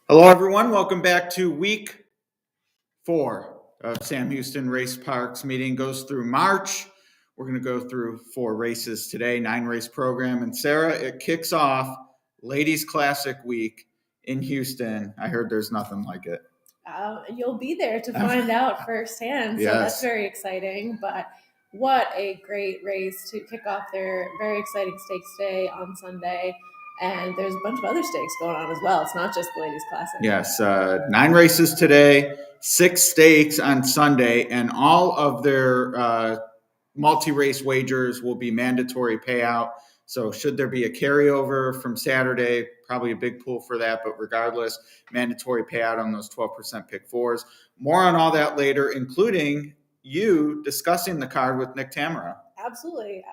Hello, everyone. Welcome back to week 4 of Sam Houston Race Parks meeting. Goes through March. We're going to go through 4 races today, 9-race program. And Sarah, it kicks off Ladies Classic Week in Houston. I heard there's nothing like it. You'll be there to find out firsthand. So that's Yes. very exciting. But what a great race to kick off their very exciting stakes day on Sunday. And there's a bunch of other stakes going on as well. It's not just the Ladies Classic. Yes, 9 races today, 6 stakes on Sunday, and all of their multi-race wagers will be mandatory payout. So should there be a carryover from Saturday, probably a big pool for that, but regardless, mandatory payout on those 12% pick fours. More on all that later, including you discussing the card with Nick Tamara. Absolutely.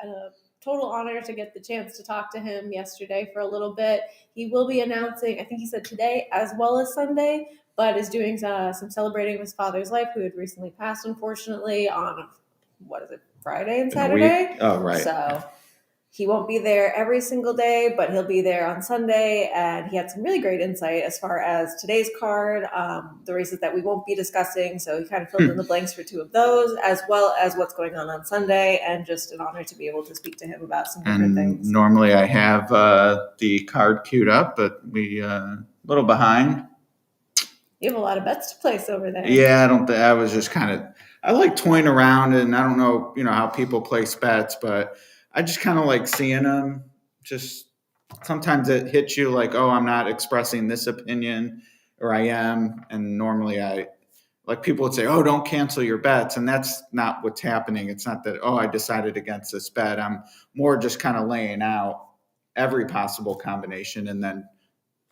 Total honor to get the chance to talk to him yesterday for a little bit. He will be announcing, I think he said today as well as Sunday, but is doing some celebrating of his father's life, who had recently passed, unfortunately, on, Friday and Saturday? Oh, right. So he won't be there every single day, but he'll be there on Sunday. And he had some really great insight as far as today's card, the races that we won't be discussing. So he kind of filled in the blanks for 2 of those, as well as what's going on Sunday. And just an honor to be able to speak to him about some different things. Normally I have the card queued up, but we a little behind. You have a lot of bets to place over there. Yeah, I was just I like toying around, and I don't know, how people place bets, but I just kind of like seeing them. Just sometimes it hits you like, oh, I'm not expressing this opinion, or I am. And normally like people would say, oh, don't cancel your bets. And that's not what's happening. It's not that, oh, I decided against this bet. I'm more just kind of laying out every possible combination, and then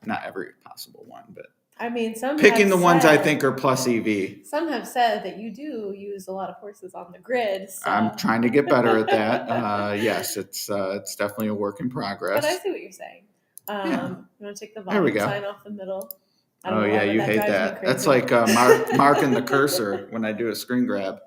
not every possible one, but I mean, some picking the ones I think are plus EV. Some have said that you do use a lot of horses on the grid. So. I'm trying to get better at that. Yes, it's definitely a work in progress. But I see what you're saying. Yeah. You want to take the volume sign off the middle? Oh yeah, you hate that. That's like marking the cursor when I do a screen grab.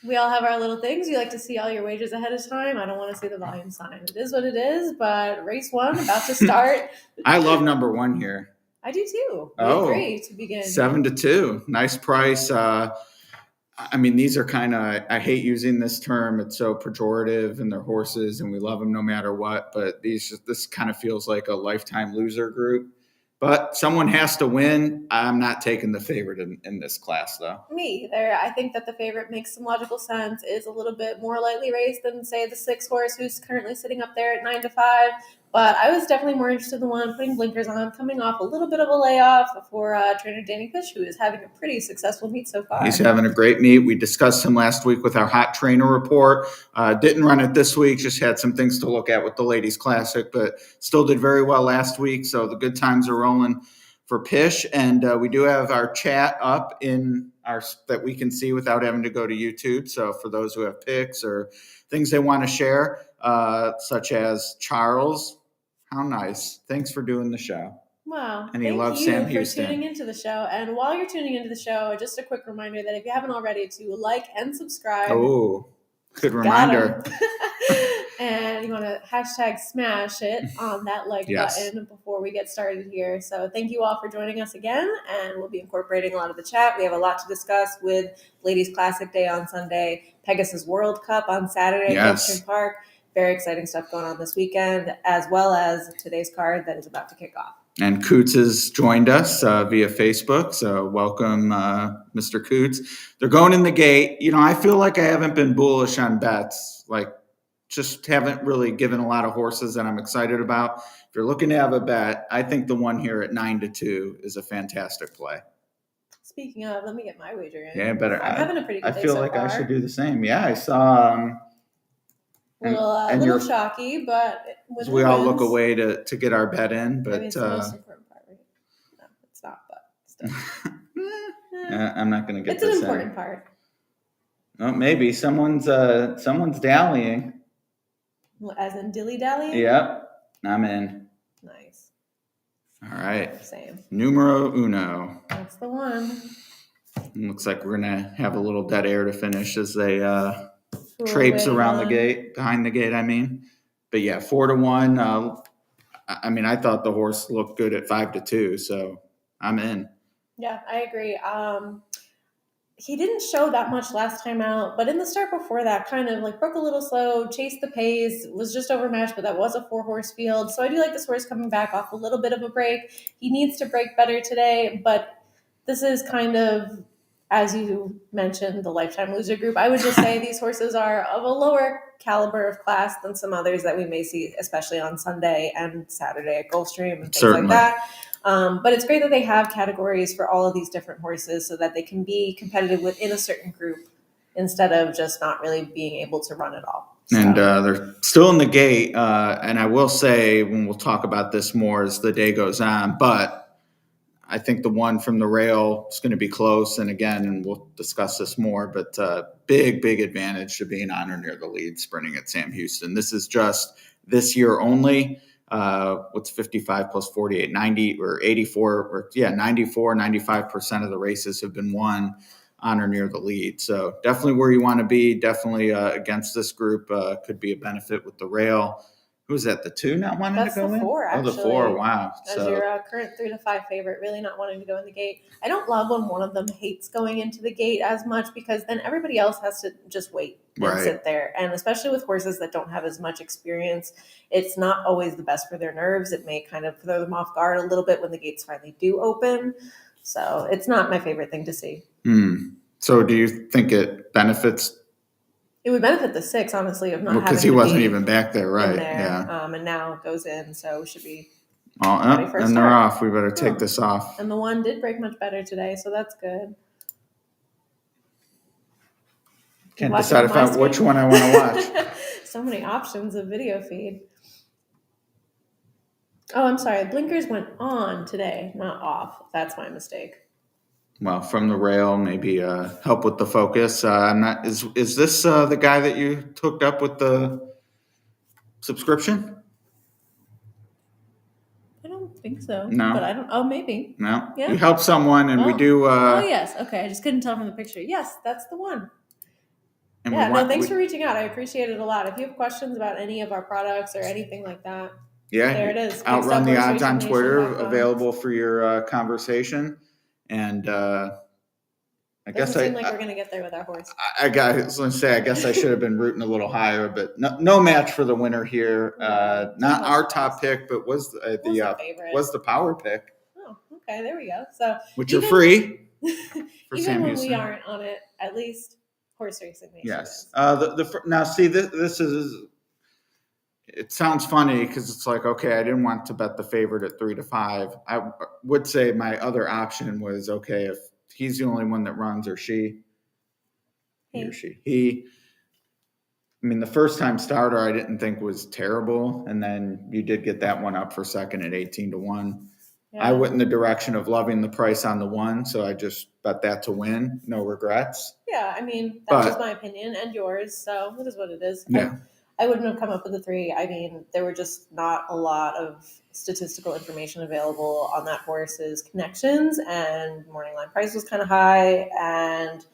We all have our little things. You like to see all your wagers ahead of time. I don't want to see the volume sign. It is what it is, but race 1 about to start. I love number 1 here. I do too. We agree to begin. 7-2. Nice price. I mean, these are I hate using this term. It's so pejorative, and they're horses and we love them no matter what. But this kind of feels like a lifetime loser group. But someone has to win. I'm not taking the favorite in this class, though. Me either. I think that the favorite makes some logical sense. Is a little bit more lightly raced than, say, the 6 horse, who's currently sitting up there at 9-5. But I was definitely more interested in the one putting blinkers on, coming off a little bit of a layoff for trainer Danny Fish, who is having a pretty successful meet so far. He's having a great meet. We discussed him last week with our hot trainer report. Didn't run it this week, just had some things to look at with the Ladies Classic, but still did very well last week. So the good times are rolling for Pish. And we do have our chat up in that we can see without having to go to YouTube. So for those who have picks or things they want to share, such as Charles, how nice. Thanks for doing the show. Wow. And he loves Sam Houston. For tuning into the show. And while you're tuning into the show, just a quick reminder that if you haven't already, to like and subscribe. Oh, good reminder. And you want to hashtag smash it on that button before we get started here. So thank you all for joining us again. And we'll be incorporating a lot of the chat. We have a lot to discuss with Ladies Classic Day on Sunday, Pegasus World Cup on Saturday at Gulfstream Park. Very exciting stuff going on this weekend, as well as today's card that is about to kick off. And Coots has joined us via Facebook, so welcome, Mr. Coots. They're going in the gate. I feel like I haven't been bullish on bets, just haven't really given a lot of horses that I'm excited about. If you're looking to have a bet, I think the one here at 9-2 is a fantastic play. Speaking of, let me get my wager in. Yeah, better. I'm having a pretty good day I feel so like far. I should do the same. Yeah, I saw... a little shocky, but we all look away to get our bet in. But it's the most important part, right? No, it's not, but still. I'm not going to get it's this an important part. Oh, maybe someone's dallying. As in dilly-dallying? Yep, I'm in. Nice. All right. Same. Numero uno. That's the one. Looks like we're going to have a little dead air to finish as they traipse around the gate, behind the gate, I mean. But yeah, 4-1. I thought the horse looked good at 5-2, so I'm in. Yeah, I agree. He didn't show that much last time out, but in the start before that, kind of like broke a little slow, chased the pace, was just overmatched, but that was a 4-horse field. So I do like this horse coming back off a little bit of a break. He needs to break better today, but this is kind of, as you mentioned, the lifetime loser group. I would just say these horses are of a lower caliber of class than some others that we may see, especially on Sunday and Saturday at Gulfstream and things Certainly. like that. But it's great that they have categories for all of these different horses so that they can be competitive within a certain group instead of just not really being able to run at all. And they're still in the gate. And I will say, when we'll talk about this more as the day goes on, but I think the one from the rail is going to be close. And again, and we'll discuss this more, but big advantage to being on or near the lead sprinting at Sam Houston. This is just this year only. What's 55 plus 48, 90 or 84, or 94, 95% of the races have been won on or near the lead. So definitely where you want to be, definitely against this group could be a benefit with the rail. Who's that? The 2 not wanting That's to go the in? 4, actually. Oh, the 4. Wow. As your current 3 to 5 favorite, really not wanting to go in the gate. I don't love when one of them hates going into the gate as much because then everybody else has to just wait and sit there. And especially with horses that don't have as much experience, it's not always the best for their nerves. It may kind of throw them off guard a little bit when the gates finally do open. So it's not my favorite thing to see. So do you think it benefits? It would benefit the 6, honestly, of not having because he wasn't even back there, right? Yeah. And now goes in, so should be. And they're off. We better take this off. And the 1 did break much better today, so that's good. Can't decide which one I want to watch. So many options of video feed. Oh, I'm sorry. Blinkers went on today, not off. That's my mistake. Well, from the rail, maybe help with the focus. I'm not. Is this the guy that you hooked up with the subscription? I don't think so. No, but I don't. Oh, maybe. No. Yeah. You help someone, and we do. Oh yes. Okay. I just couldn't tell from the picture. Yes, that's the one. And thanks for reaching out. I appreciate it a lot. If you have questions about any of our products or anything like that, there it is. Outrun the Odds on Twitter, available for your conversation. And I guess seem like we're going to get there with our horse. I was going to say, I guess I should have been rooting a little higher, but no match for the winner here. Not our top pick, but was the power pick. Oh, okay, there we go. So which are free for even when we aren't on it, at least Horse Racing Nation. Yes. Now see this is. It sounds funny because it's like, okay, I didn't want to bet the favorite at 3 to 5. I would say my other option was, okay, if he's the only one that runs, or she, he or she, he. I mean, the first time starter I didn't think was terrible, and then you did get that one up for second at 18 to 1. Yeah. I went in the direction of loving the price on the 1, so I just bet that to win. No regrets. Yeah, I mean, that was my opinion and yours, so it is what it is. Yeah. I wouldn't have come up with the 3. I mean, there were just not a lot of statistical information available on that horse's connections, and morning line price was kind of high, and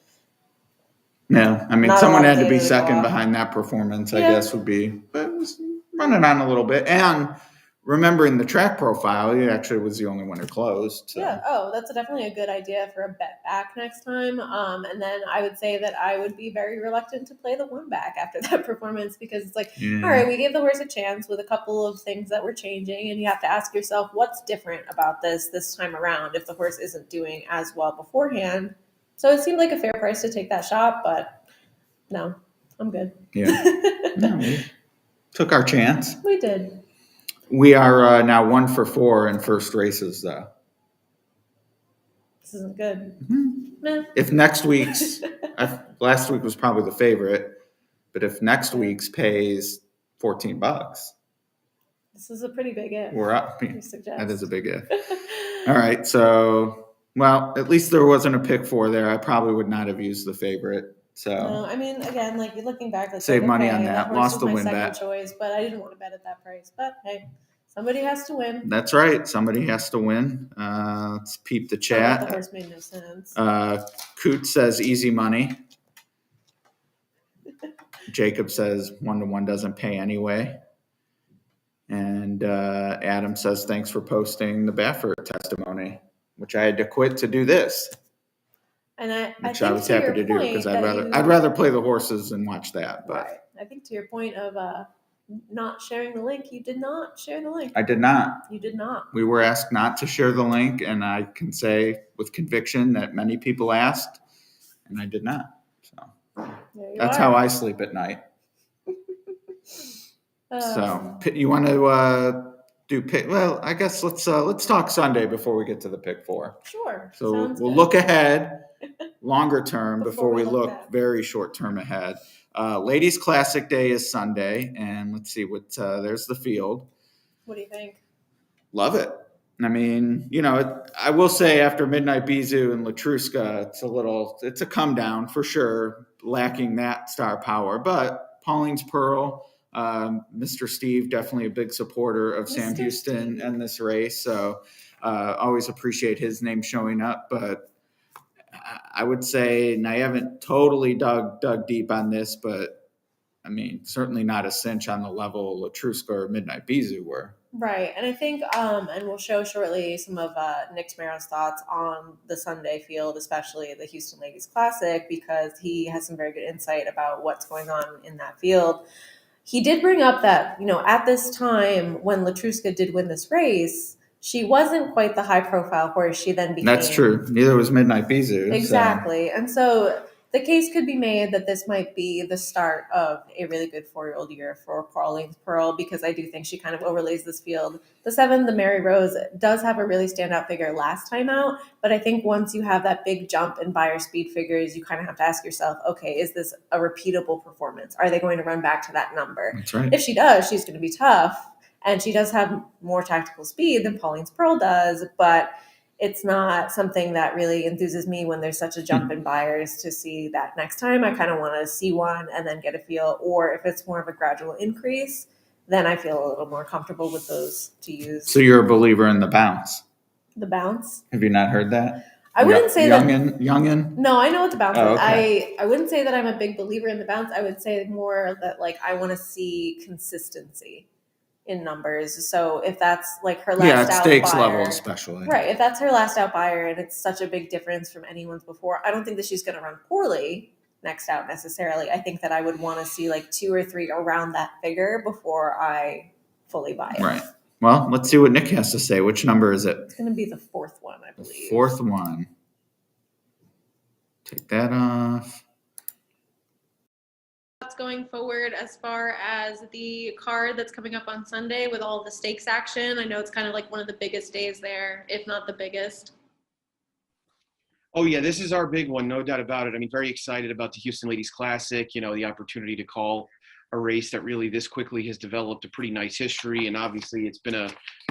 yeah, I mean, someone had to be second behind that performance, I guess would be, but it was running on a little bit. And remembering the track profile, he actually was the only one who closed. So. Yeah. Oh, that's definitely a good idea for a bet back next time. And then I would say that I would be very reluctant to play the 1 back after that performance, because it's like, all right, we gave the horse a chance with a couple of things that were changing, and you have to ask yourself, what's different about this time around if the horse isn't doing as well beforehand? So it seemed like a fair price to take that shot, but no, I'm good. Yeah. No, we took our chance. We did. We are now 1 for 4 in first races, though. This isn't good. Mm-hmm. If next week's, last week was probably the favorite, but if next week's pays $14, this is a pretty big if. We're up. That is a big if. All right, so at least there wasn't a pick 4 there. I probably would not have used the favorite. So no, I mean, again, like looking back, save money on that. Lost the win bet. Choice, but I didn't want to bet at that price. But hey, somebody has to win. That's right. Somebody has to win. Let's peep the chat. The horse made no sense. Coot says easy money. Jacob says 1-to-1 doesn't pay anyway. And Adam says thanks for posting the Baffert testimony. which I had to quit to do this, And I which think I was to happy your to do because point I'd rather play the horses and watch that. But right. I think to your point of not sharing the link, you did not share the link. I did not. You did not. We were asked not to share the link, and I can say with conviction that many people asked, and I did not. So that's how I sleep at night. So you want to do pick? Well, I guess let's talk Sunday before we get to the pick four. Sure. So Sounds we'll good. look ahead, longer term, Before before we we look look back. very short term ahead. Ladies Classic Day is Sunday, and let's see what there's the field. What do you think? Love it. I mean, I will say after Midnight Bisou and Latruska, it's a come down for sure, lacking that star power. But Pauline's Pearl, Mr. Steve, definitely a big supporter of Sam Houston and this race. So always appreciate his name showing up. But I would say, and I haven't totally dug deep on this, but I mean, certainly not a cinch on the level Latruska or Midnight Bisou were. Right. And I think, and we'll show shortly some of Nick Tamaro's thoughts on the Sunday field, especially the Houston Ladies Classic, because he has some very good insight about what's going on in that field. He did bring up that, at this time when Latruska did win this race, she wasn't quite the high profile horse she then became. That's true. Neither was Midnight Bisou. Exactly. So. And so the case could be made that this might be the start of a really good 4-year-old year for Pauline's Pearl, because I do think she kind of overlays this field. The 7, the Mary Rose, does have a really standout figure last time out, but I think once you have that big jump in buyer speed figures, you kind of have to ask yourself, okay, is this a repeatable performance? Are they going to run back to that number? That's right. If she does, she's going to be tough, and she does have more tactical speed than Pauline's Pearl does, but it's not something that really enthuses me when there's such a jump in buyers to see that next time. I kind of want to see one and then get a feel, or if it's more of a gradual increase, then I feel a little more comfortable with those to use. So you're a believer in the bounce? The bounce? Have you not heard that? I wouldn't say Youngin? No, I know what the bounce is. Okay. I wouldn't say that I'm a big believer in the bounce. I would say more that I want to see consistency in numbers. So if that's her last out stakes buyer, level especially. Right. If that's her last out buyer and it's such a big difference from anyone's before, I don't think that she's going to run poorly next out necessarily. I think that I would want to see 2 or 3 around that figure before I fully buy it. Right. Well, let's see what Nick has to say. Which number is it? It's going to be the 4th one, I believe. The 4th one. Take that off. Going forward as far as the card that's coming up on Sunday with all the stakes action. I know it's kind of one of the biggest days there, if not the biggest. Oh yeah, this is our big one, no doubt about it. I mean, very excited about the Houston Ladies Classic, the opportunity to call a race that really this quickly has developed a pretty nice history. And obviously it's been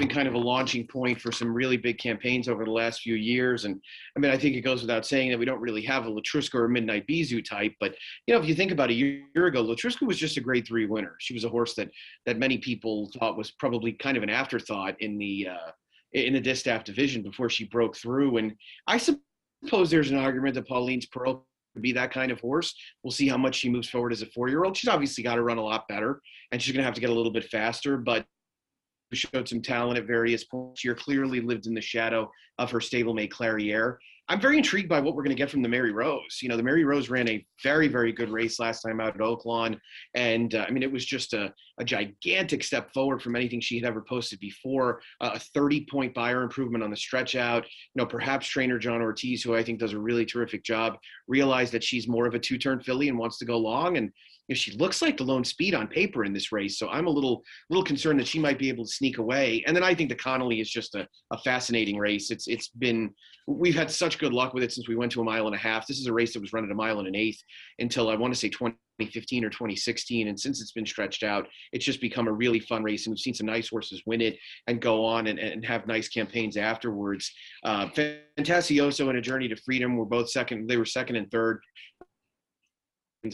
kind of a launching point for some really big campaigns over the last few years. And I mean, I think it goes without saying that we don't really have a Latruska or Midnight Bisou type, but if you think about a year ago, Latruska was just a grade 3 winner. She was a horse that many people thought was probably kind of an afterthought in the distaff division before she broke through. And I suppose there's an argument that Pauline's Pearl be that kind of horse. We'll see how much she moves forward as a 4-year-old. She's obviously got to run a lot better, and she's going to have to get a little bit faster, but showed some talent at various points here, clearly lived in the shadow of her stablemate Clairiere. I'm very intrigued by what we're going to get from the Mary Rose. The Mary Rose ran a very, very good race last time out at Oaklawn. And I mean, it was just a gigantic step forward from anything she had ever posted before. A 30-point buyer improvement on the stretch out. Perhaps trainer John Ortiz, who I think does a really terrific job, realized that she's more of a 2-turn filly and wants to go long. And she looks like the lone speed on paper in this race. So I'm a little concerned that she might be able to sneak away. And then I think the Connolly is just a fascinating race. We've had such good luck with it since we went to 1.5 miles. This is a race that was run at 1 1/8 miles until I want to say 2015 or 2016. And since it's been stretched out, it's just become a really fun race. And we've seen some nice horses win it and go on and have nice campaigns afterwards. Fantasioso and A Journey to Freedom were both second. They were second and third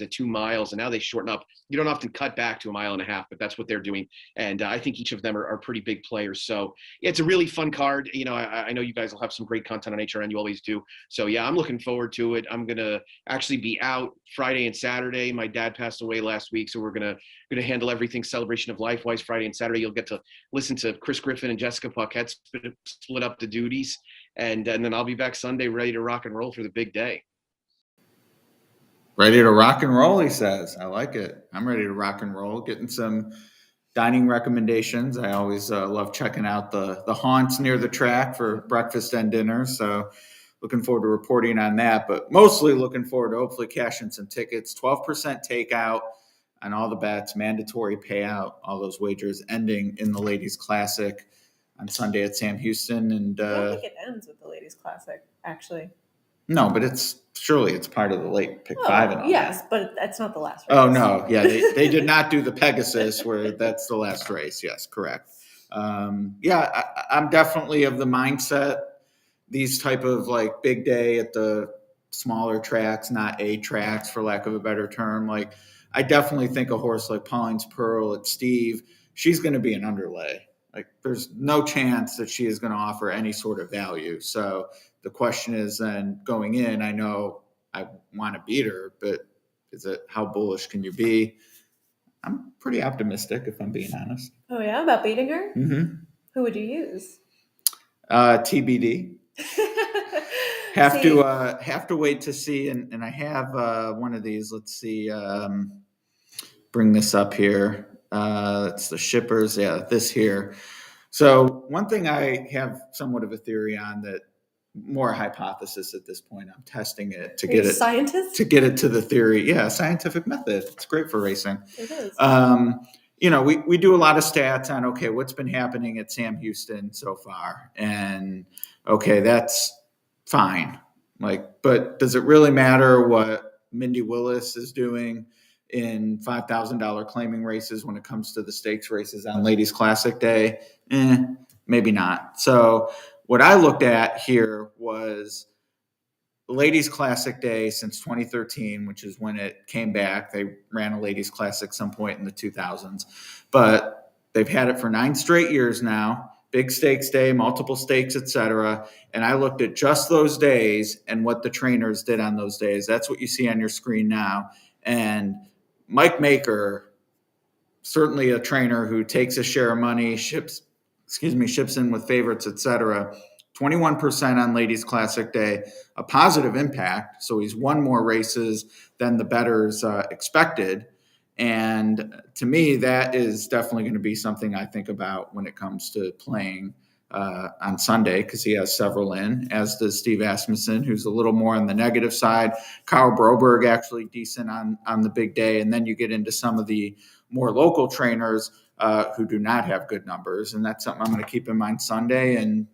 at 2 miles, and now they shorten up. You don't often cut back to 1.5 miles, but that's what they're doing. And I think each of them are pretty big players. So it's a really fun card. I know you guys will have some great content on HRN. You always do. So yeah, I'm looking forward to it. I'm going to actually be out Friday and Saturday. My dad passed away last week, so we're going to handle everything Celebration of Life wise Friday and Saturday. You'll get to listen to Chris Griffin and Jessica Paquette split up the duties. and then I'll be back Sunday ready to rock and roll for the big day. Ready to rock and roll, he says. I like it. I'm ready to rock and roll. Getting some dining recommendations. I always love checking out the haunts near the track for breakfast and dinner. So looking forward to reporting on that, but mostly looking forward to hopefully cashing some tickets. 12% takeout on all the bets, mandatory payout, all those wagers ending in the Ladies Classic on Sunday at Sam Houston. And I don't think it ends with the Ladies Classic, actually. No, but surely it's part of the late pick five and all yes, that. but that's not the last race. Oh no, yeah, they did not do the Pegasus where that's the last race. Yes, correct. I'm definitely of the mindset these type of like big day at the smaller tracks, not A tracks for lack of a better term. Like I definitely think a horse like Pauline's Pearl at Steve, she's going to be an underlay. Like there's no chance that she is going to offer any sort of value. So the question is then going in, I know I want to beat her, but is it how bullish can you be? I'm pretty optimistic if I'm being honest. Oh yeah, about beating her? Mm-hmm. Who would you use? TBD. Have to wait to see, and I have one of these. Let's see, bring this up here. It's the shippers. Yeah, this here. So one thing I have somewhat of a theory on that, more hypothesis at this point. I'm testing it to get it scientist to get it to the theory. Yeah, scientific method. It's great for racing. It is. We do a lot of stats on okay, what's been happening at Sam Houston so far, and okay, that's fine. Like, but does it really matter what Mindy Willis is doing in $5,000 claiming races when it comes to the stakes races on Ladies Classic Day? Maybe not. So what I looked at here was Ladies Classic Day since 2013, which is when it came back. They ran a Ladies Classic some point in the 2000s, but they've had it for 9 straight years now. Big stakes day, multiple stakes, etc. And I looked at just those days and what the trainers did on those days. That's what you see on your screen now. And Mike Maker, certainly a trainer who takes a share of money, ships in with favorites, etc. 21% on Ladies Classic Day, a positive impact. So he's won more races than the bettors expected. And to me, that is definitely going to be something I think about when it comes to playing on Sunday, because he has several in, as does Steve Asmussen, who's a little more on the negative side. Kyle Broberg actually decent on the big day. And then you get into some of the more local trainers who do not have good numbers. And that's something I'm going to keep in mind Sunday and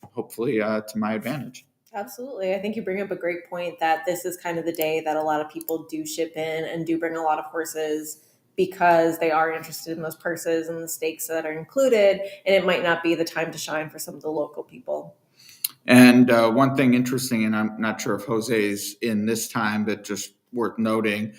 hopefully to my advantage. Absolutely. I think you bring up a great point that this is kind of the day that a lot of people do ship in and do bring a lot of horses because they are interested in those purses and the stakes that are included. And it might not be the time to shine for some of the local people. And one thing interesting, and I'm not sure if Jose's in this time, but just worth noting,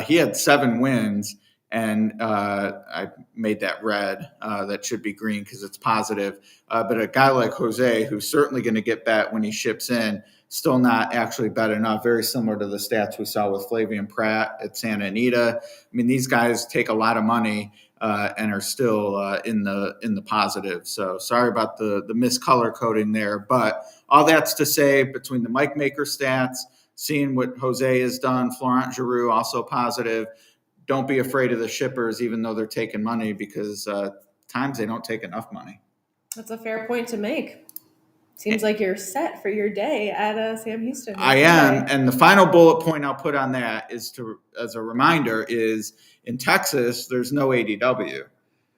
he had 7 wins. And I made that red. That should be green because it's positive. But a guy like Jose, who's certainly going to get bet when he ships in, still not actually bet enough. Very similar to the stats we saw with Flavian Pratt at Santa Anita. I mean, these guys take a lot of money and are still in the positive. So sorry about the miscolor coding there. But all that's to say, between the Mike Maker stats, seeing what Jose has done, Florent Geroux also positive. Don't be afraid of the shippers, even though they're taking money, because times they don't take enough money. That's a fair point to make. Seems like you're set for your day at Sam Houston. I am. And the final bullet point I'll put on that is as a reminder is in Texas, there's no ADW.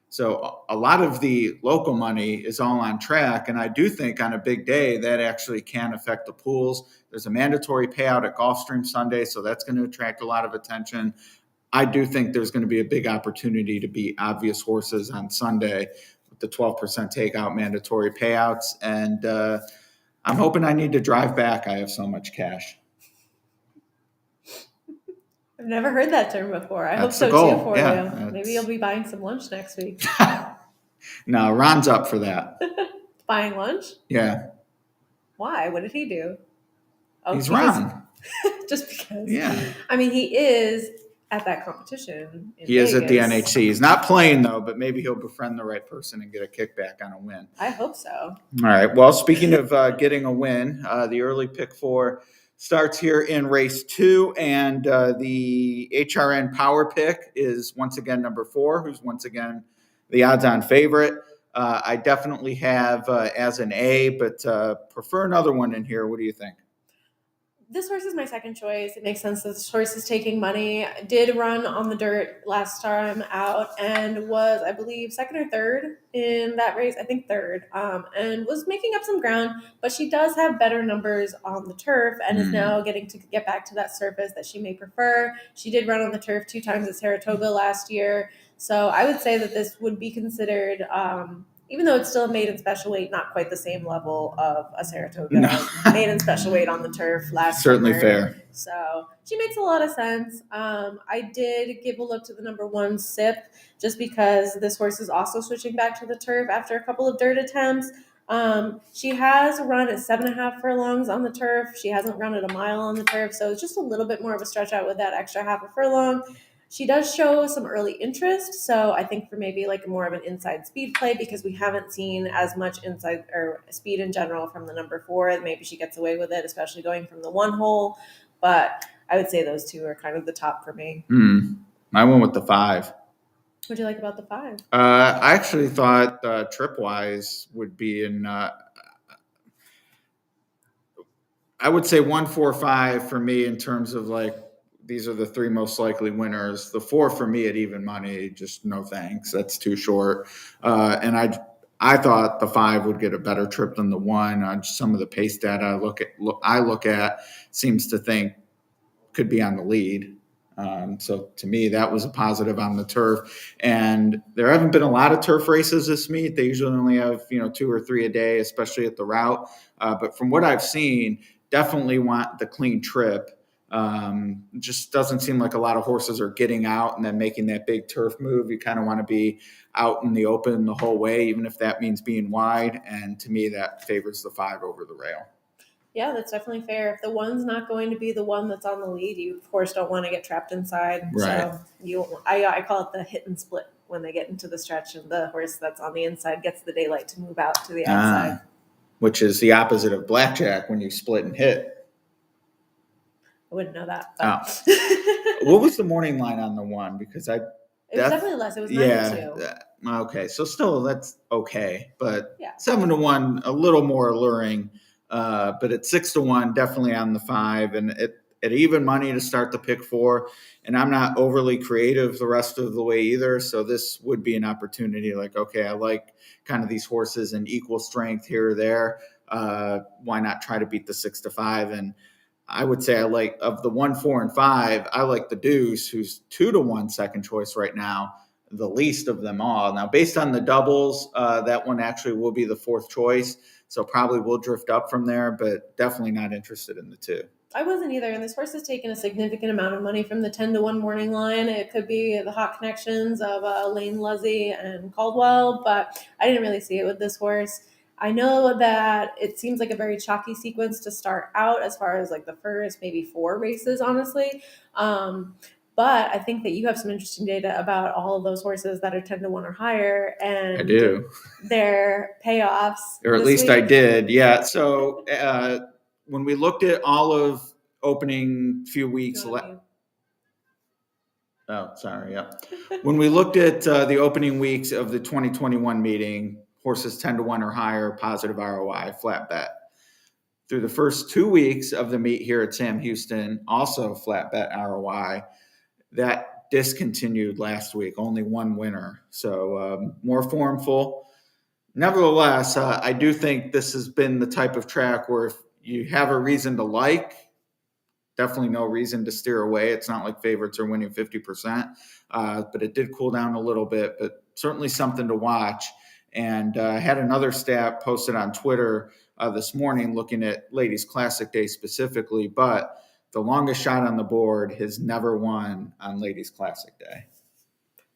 So a lot of the local money is all on track. And I do think on a big day that actually can affect the pools. There's a mandatory payout at Gulfstream Sunday, so that's going to attract a lot of attention. I do think there's going to be a big opportunity to beat obvious horses on Sunday with the 12% takeout mandatory payouts. And I'm hoping I need to drive back. I have so much cash. I've never heard that term before. I hope That's so the goal. too for Yeah, you. Maybe you'll be buying some lunch next week. No, Ron's up for that. Buying lunch? Yeah. Why? What did he do? He's Ron. Just because. Yeah. I mean, he is at that competition. He is at the Vegas. NHC. He's not playing though, but maybe he'll befriend the right person and get a kickback on a win. I hope so. All right. Well, speaking of getting a win, the early pick 4 starts here in race 2, and the HRN power pick is once again number 4, who's once again the odds-on favorite. I definitely have as an A, but prefer another one in here. What do you think? This horse is my second choice. It makes sense that this horse is taking money. Did run on the dirt last time out and was, I believe, second or third in that race. I think third, and was making up some ground. But she does have better numbers on the turf and is now getting to get back to that surface that she may prefer. She did run on the turf 2 times at Saratoga last year. So I would say that this would be considered, even though it's still a maiden special weight, not quite the same level of a Saratoga maiden special weight on the turf last Certainly summer. fair. So she makes a lot of sense. I did give a look to the number 1 Sip just because this horse is also switching back to the turf after a couple of dirt attempts. She has run at 7.5 furlongs on the turf. She hasn't run at a mile on the turf, so it's just a little bit more of a stretch out with that extra half a furlong. She does show some early interest, so I think for maybe like more of an inside speed play because we haven't seen as much inside or speed in general from the number 4. Maybe she gets away with it, especially going from the 1 hole. But I would say those 2 are kind of the top for me. I went with the 5. What do you like about the 5? I actually thought Tripwise would be in. I would say 1, 4, 5 for me in terms of like these are the 3 most likely winners. The 4 for me at even money, just no thanks. That's too short. And I thought the 5 would get a better trip than the 1. On some of the pace data I look at seems to think could be on the lead. So to me, that was a positive on the turf. And there haven't been a lot of turf races this meet. They usually only have 2 or 3 a day, especially at the route. But from what I've seen, definitely want the clean trip. Just doesn't seem like a lot of horses are getting out and then making that big turf move. You kind of want to be out in the open the whole way, even if that means being wide. And to me, that favors the 5 over the rail. Yeah, that's definitely fair. If the 1's not going to be the one that's on the lead, you of course don't want to get trapped inside. Right. So I call it the hit and split when they get into the stretch and the horse that's on the inside gets the daylight to move out to the outside. Which is the opposite of blackjack when you split and hit. I wouldn't know that. What was the morning line on the 1? Because it was definitely less. It was 9-2. Okay, so still that's okay, but 7-1, a little more alluring. But at 6-1, definitely on the 5, and at even money to start the pick 4. And I'm not overly creative the rest of the way either, so this would be an opportunity. Like, okay, I like kind of these horses in equal strength here or there. Why not try to beat the 6-5? And I would say I like of the 1, 4, and 5. I like the Deuce, who's 2-1 second choice right now, the least of them all. Now, based on the doubles, that one actually will be the 4th choice. So probably will drift up from there, but definitely not interested in the 2. I wasn't either. And this horse has taken a significant amount of money from the 10-1 morning line. It could be the hot connections of Lane Luzzy and Caldwell, but I didn't really see it with this horse. I know that it seems like a very chalky sequence to start out as far as like the first maybe 4 races, honestly. But I think that you have some interesting data about all of those horses that are 10-1 or higher, and I do. Their payoffs. Or at least I did. Yeah. So when we looked at all of opening few weeks. When we looked at the opening weeks of the 2021 meeting, horses 10-1 or higher, positive ROI, flat bet. Through the first 2 weeks of the meet here at Sam Houston, also flat bet ROI. That discontinued last week, only 1 winner. So more formful. Nevertheless, I do think this has been the type of track where if you have a reason to like, definitely no reason to steer away. It's not like favorites are winning 50%, but it did cool down a little bit, but certainly something to watch. And I had another stat posted on Twitter this morning looking at Ladies Classic Day specifically, but the longest shot on the board has never won on Ladies Classic Day.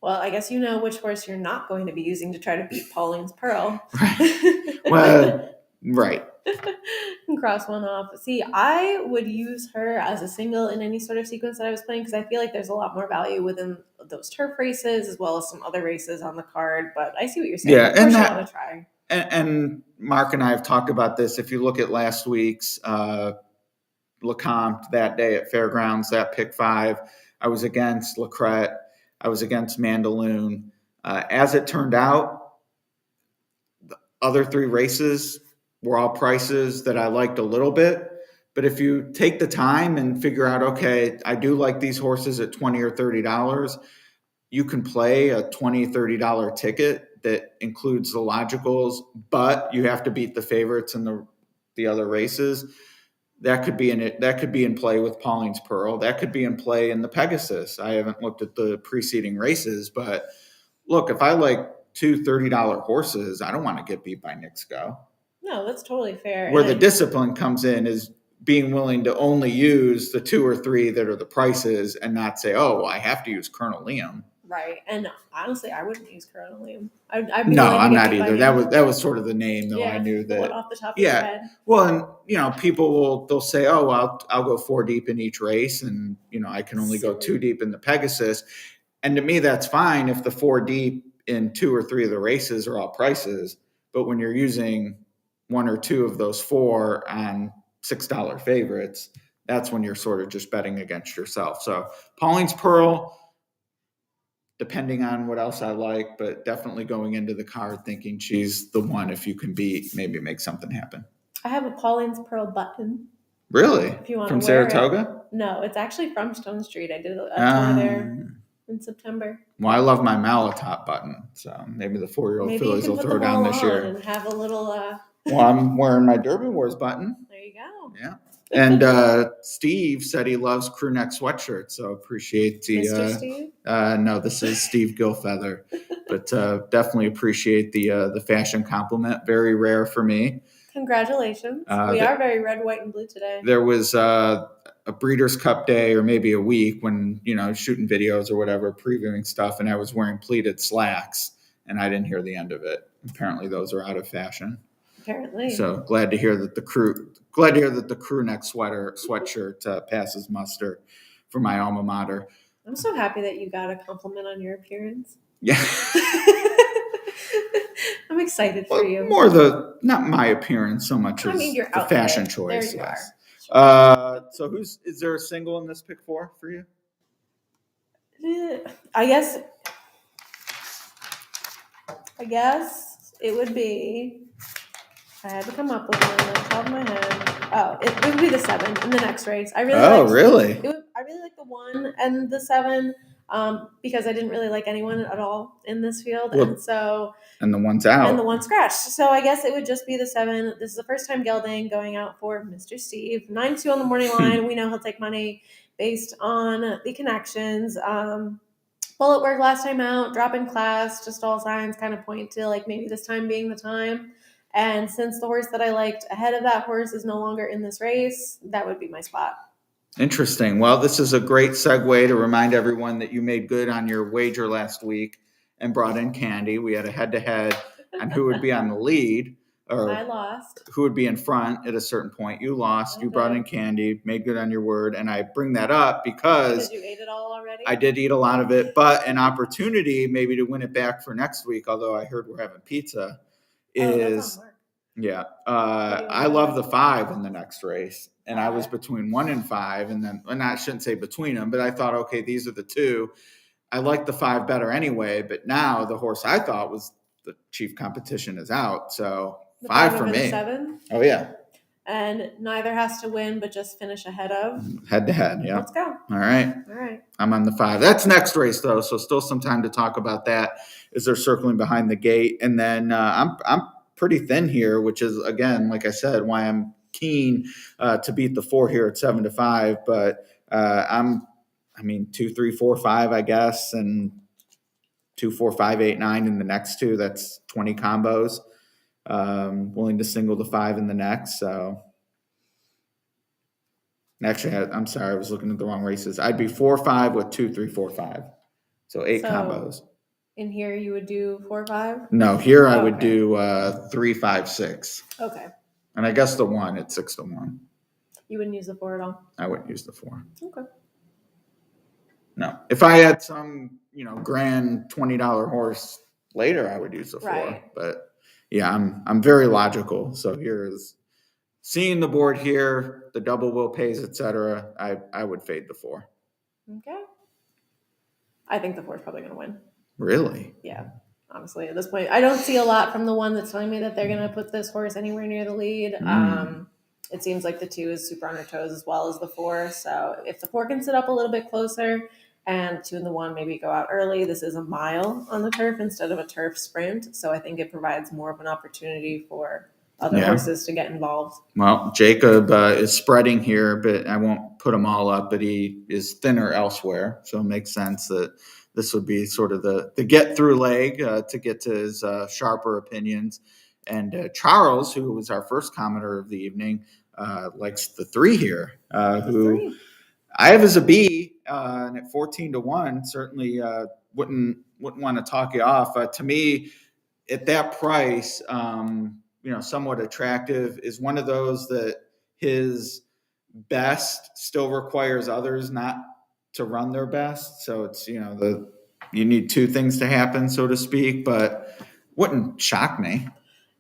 Well, I guess you know which horse you're not going to be using to try to beat Pauline's Pearl. Right. Well, right. And cross one off. See, I would use her as a single in any sort of sequence that I was playing because I feel like there's a lot more value within those turf races as well as some other races on the card. But I see what you're saying. Yeah, Of course, and I that- want to try. And Mark and I have talked about this. If you look at last week's Lecomte that day at Fairgrounds, that pick 5, I was against Lacrette. I was against Mandaloon. As it turned out, the other 3 races were all prices that I liked a little bit. But if you take the time and figure out, okay, I do like these horses at $20 or $30, you can play a $20, $30 ticket that includes the logicals, but you have to beat the favorites in the other races. That could be in play with Pauline's Pearl. That could be in play in the Pegasus. I haven't looked at the preceding races, but look, if I like 2 $30 horses, I don't want to get beat by Knicks Go. No, that's totally fair. Where the discipline comes in is being willing to only use the 2 or 3 that are the prices and not say, oh, well, I have to use Colonel Liam. Right, and honestly, I wouldn't use Colonel Liam. I'm not either. That was sort of the name, though. Yeah, I knew that off the top of your head. Well, and people they'll say, "Oh, well, I'll go 4 deep in each race, and I can only go 2 deep in the Pegasus." And to me, that's fine if the 4 deep in 2 or 3 of the races are all prices. But when you're using 1 or 2 of those 4 on $6 favorites, that's when you're sort of just betting against yourself. So Pauline's Pearl, depending on what else I like, but definitely going into the card thinking she's the one if you can beat, maybe make something happen. I have a Pauline's Pearl button. Really? If you want From to wear Saratoga? It. No, it's actually from Stone Street. I did a tour there in September. Well, I love my Malatop button, so maybe the 4-year-old fillies will throw down this year. And have a little. Well, I'm wearing my Derby Wars button. There you go. Yeah. And Steve said he loves crew neck sweatshirts, so appreciate the. Mr. Steve? No, this is Steve Gilfeather, but definitely appreciate the fashion compliment. Very rare for me. Congratulations! We are very red, white, and blue today. There was a Breeders' Cup day, or maybe a week, when shooting videos or whatever, previewing stuff, and I was wearing pleated slacks, and I didn't hear the end of it. Apparently, those are out of fashion. Apparently. So glad to hear that the crew neck sweatshirt passes muster for my alma mater. I'm so happy that you got a compliment on your appearance. Yeah. I'm excited for you. More not my appearance so much as your the outfit. fashion choice. There you yes. are. So is there a single in this pick 4 for you? I guess it would be. I had to come up with one on the top of my head. Oh, it would be the 7 in the next race. I really. I really like the 1 and the 7 because I didn't really like anyone at all in this field, and the one's out, and the 1 scratched. So I guess it would just be the 7. This is the first time gelding going out for Mr. Steve. 9-2 on the morning line. We know he'll take money based on the connections. Bullet work last time out, drop in class, just all signs kind of point to maybe this time being the time. And since the horse that I liked ahead of that horse is no longer in this race, that would be my spot. Interesting. Well, this is a great segue to remind everyone that you made good on your wager last week and brought in Candy. We had a head-to-head on who would be on the lead. Or I lost. Who would be in front at a certain point. You lost. You brought in Candy, made good on your word. And I bring that up because you ate it all already? I did eat a lot of it, but an opportunity maybe to win it back for next week, although I heard we're having pizza, is I love the 5 in the next race. And I was between 1 and 5, and then, and I shouldn't say between them, but I thought, okay, these are the 2. I like the 5 better anyway, but now the horse I thought was the chief competition is out. So the 5 for me. 7? Oh, yeah. And neither has to win, but just finish ahead of. Head to head, yeah. Let's go. All right. I'm on the 5. That's next race, though, so still some time to talk about that as they're circling behind the gate. And then I'm pretty thin here, which is, again, like I said, why I'm keen to beat the 4 here at 7-5. But 2, 3, 4, 5, I guess, and 2, 4, 5, 8, 9 in the next 2. That's 20 combos. Willing to single the 5 in the next. So actually, I'm sorry, I was looking at the wrong races. I'd be 4, 5 with 2, 3, 4, 5. So 8 combos. In here, you would do 4, 5? No, here I would do 3, 5, 6. Okay. And I guess the 1 at 6-1. You wouldn't use the 4 at all? I wouldn't use the 4. Okay. No. If I had some, grand $20 horse later, I would use the 4. Right. But yeah, I'm very logical. So here's seeing the board here, the double will pays, etc. I would fade the 4. Okay. I think the 4 is probably going to win. Really? Yeah. Honestly, at this point, I don't see a lot from the one that's telling me that they're going to put this horse anywhere near the lead. It seems like the 2 is super on her toes as well as the 4. So if the 4 can sit up a little bit closer and 2 and the 1 maybe go out early, this is a mile on the turf instead of a turf sprint. So I think it provides more of an opportunity for other horses to get involved. Well, Jacob is spreading here, but I won't put him all up, but he is thinner elsewhere. So it makes sense that this would be sort of the get-through leg to get to his sharper opinions. And Charles, who was our first commenter of the evening, likes the 3 here, who I have as a B, and at 14-1, certainly wouldn't want to talk you off. To me, at that price, somewhat attractive, is one of those that his best still requires others not to run their best. So it's, you need 2 things to happen, so to speak, but wouldn't shock me.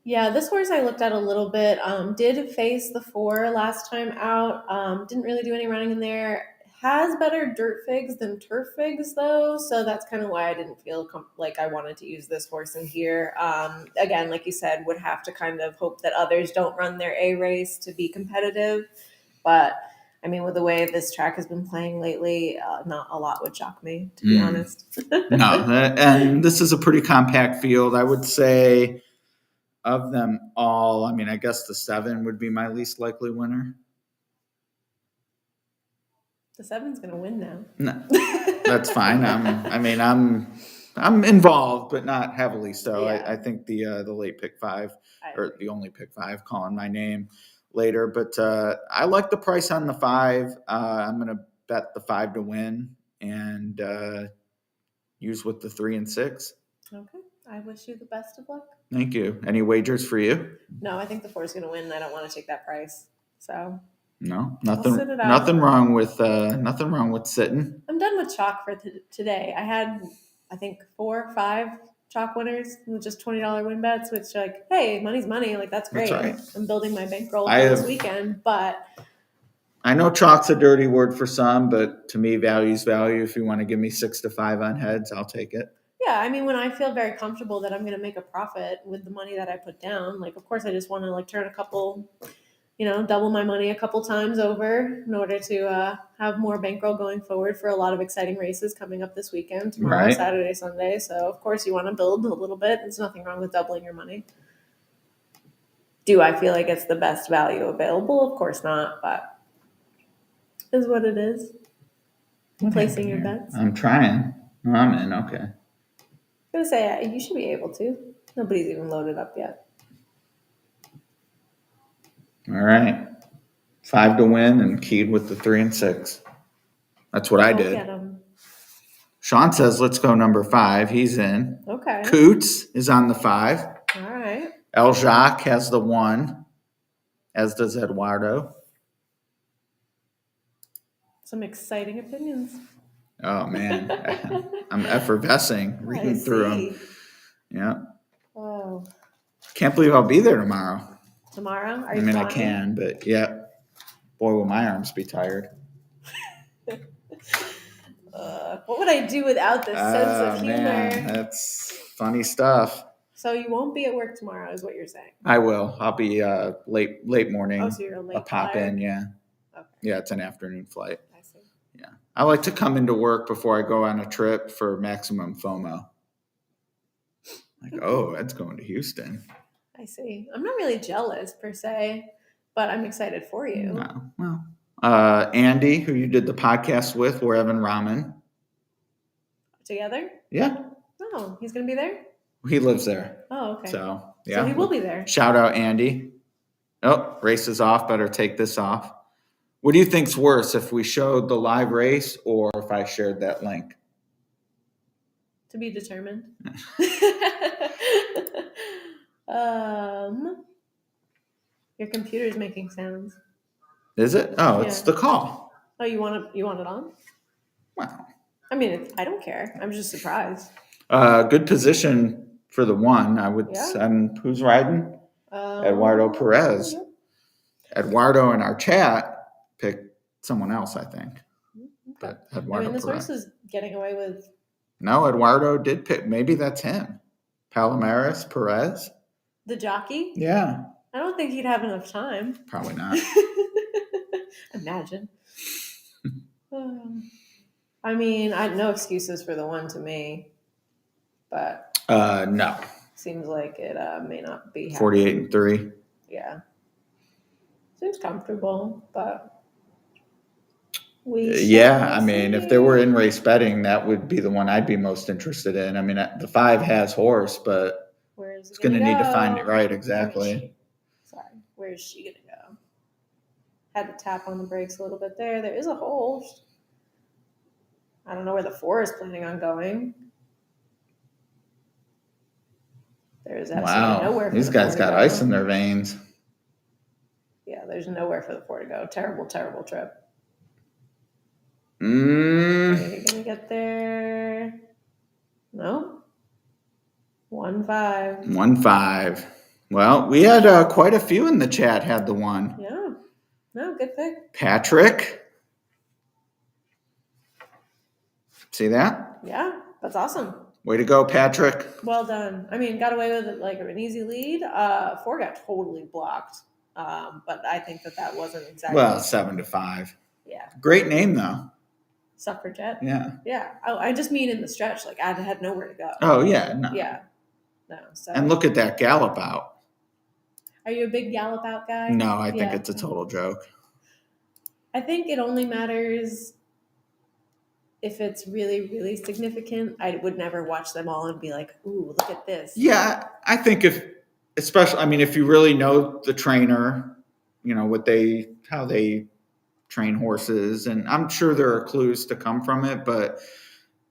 Yeah, this horse I looked at a little bit. Did face the 4 last time out. Didn't really do any running in there. Has better dirt figs than turf figs, though. So that's kind of why I didn't feel like I wanted to use this horse in here. Again, like you said, would have to kind of hope that others don't run their A race to be competitive. But I mean, with the way this track has been playing lately, not a lot would shock me, to be honest. No, and this is a pretty compact field. I would say of them all, I mean, I guess the 7 would be my least likely winner. The 7's going to win now. No, that's fine. I'm involved, but not heavily so. Yeah. I think the late pick 5, or the only pick 5, calling my name later. But I like the price on the 5. I'm going to bet the 5 to win and use with the 3 and 6. Okay. I wish you the best of luck. Thank you. Any wagers for you? No, I think the 4 is going to win. I don't want to take that price. So no, I'll sit it out. Nothing wrong with sitting. I'm done with chalk for today. I had, I think, 4 or 5 chalk winners with just $20 win bets, which, like, hey, money's money. Like, that's great. That's right. I'm building my bankroll for this weekend, but I know chalk's a dirty word for some, but to me, value's value. If you want to give me 6 to 5 on heads, I'll take it. Yeah, I mean, when I feel very comfortable that I'm going to make a profit with the money that I put down, like, of course, I just want to, like, turn a couple, double my money a couple times over in order to have more bankroll going forward for a lot of exciting races coming up this weekend, tomorrow, Right. Saturday, Sunday. So, of course, you want to build a little bit. There's nothing wrong with doubling your money. Do I feel like it's the best value available? Of course not, but it is what it is. Placing your bets. I'm trying. I'm in. Okay. I was going to say, you should be able to. Nobody's even loaded up yet. All right. 5 to win and keyed with the 3 and 6. That's what I did. Get 'em. Sean says, let's go number 5. He's in. Okay. Coots is on the 5. All right. El Jacques has the 1, as does Eduardo. Some exciting opinions. Oh, man. I'm effervescing reading through them. Yeah. Oh. Can't believe I'll be there tomorrow. Tomorrow? Are I you mean, flying? I can, but yeah. Boy, will my arms be tired. What would I do without this sense of humor? Man, that's funny stuff. So you won't be at work tomorrow, is what you're saying? I will. I'll be late morning. Oh, so you're a late I'll pop flyer? in, yeah. Okay. Yeah, it's an afternoon flight. I see. Yeah. I like to come into work before I go on a trip for maximum FOMO. Like, oh, Ed's going to Houston. I see. I'm not really jealous per se, but I'm excited for you. No. Well, Andy, who you did the podcast with, we're having ramen. Together? Yeah. Oh, he's going to be there? He lives there. Oh, okay. So, yeah. So he will be there. Shout out, Andy. Oh, race is off. Better take this off. What do you think's worse, if we showed the live race or if I shared that link? To be determined. Your computer's making sounds. Is it? Oh, it's Yeah. the call. Oh, you want it on? Wow. I mean, I don't care. I'm just surprised. Good position for the one, I would. Yeah. And who's riding? Eduardo Perez. Yep. Eduardo in our chat picked someone else, I think. Okay. But I Eduardo mean, this Perez. horse is getting away with No, Eduardo did pick. Maybe that's him. Palomares Perez. the jockey. Yeah. I don't think he'd have enough time. Probably not. Imagine. I mean, no excuses for the one to me, but No. seems like it may not be happening. 48-3. Yeah. Seems comfortable, but I mean, if they were in race betting, that would be the one I'd be most interested in. I mean, the 5 has horse, but it's going to need to find it right. Exactly. Where is she going to go? Had to tap on the brakes a little bit there. There is a hole. I don't know where the 4 is planning on going. There's absolutely nowhere for these the guys 4 got to go. ice in their veins. Yeah, there's nowhere for the 4 to go. Terrible, terrible trip. Are you gonna get there? No. 1-5. 1-5. Well, we had quite a few in the chat had the 1. Yeah. No, good pick. Patrick. See that? Yeah, that's awesome. Way to go, Patrick. Well done. I mean, got away with it like an easy lead. 4 got totally blocked. But I think that wasn't exactly. Well, 7-5. Yeah. Great name though. Suffragette. Yeah. Yeah. Oh, I just mean in the stretch. Like I had nowhere to go. Oh yeah. No. Yeah. No. So. And look at that gallop out. Are you a big gallop out guy? No, I think it's a total joke. I think it only matters if it's really, really significant. I would never watch them all and be like, ooh, look at this. Yeah, I think if you really know the trainer, you know, how they train horses, and I'm sure there are clues to come from it, but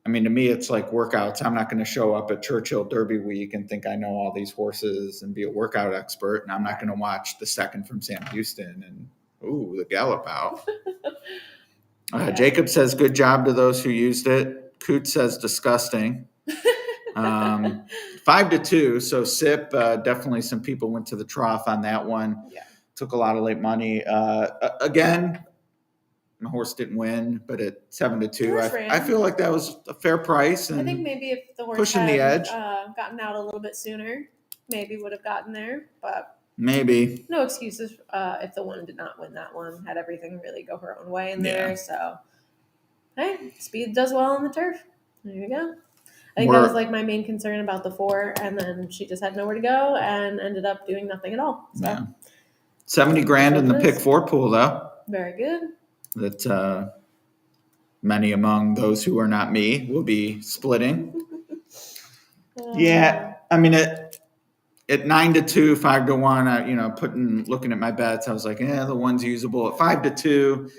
I mean, to me, it's like workouts. I'm not going to show up at Churchill Derby Week and think I know all these horses and be a workout expert, and I'm not going to watch the second from Sam Houston and, ooh, the gallop out. Jacob says, good job to those who used it. Coots says, disgusting. 5-2. So SIP, definitely some people went to the trough on that one. Yeah. Took a lot of late money. Again, my horse didn't win, but at 7-2, I feel like that was a fair price. And I think maybe if the horse pushing had the edge. Gotten out a little bit sooner, maybe would have gotten there. But maybe no excuses if the one did not win that one. Had everything really go her own way in there. So, hey, speed does well on the turf. There you go. I think that was like my main concern about the 4, and then she just had nowhere to go and ended up doing nothing at all. So. Yeah. 70 grand in the pick 4 pool, though. Very good. That many among those who are not me will be splitting. Yeah, I mean, at 9-2, 5-1, looking at my bets, I was like, the one's usable. At 5-2,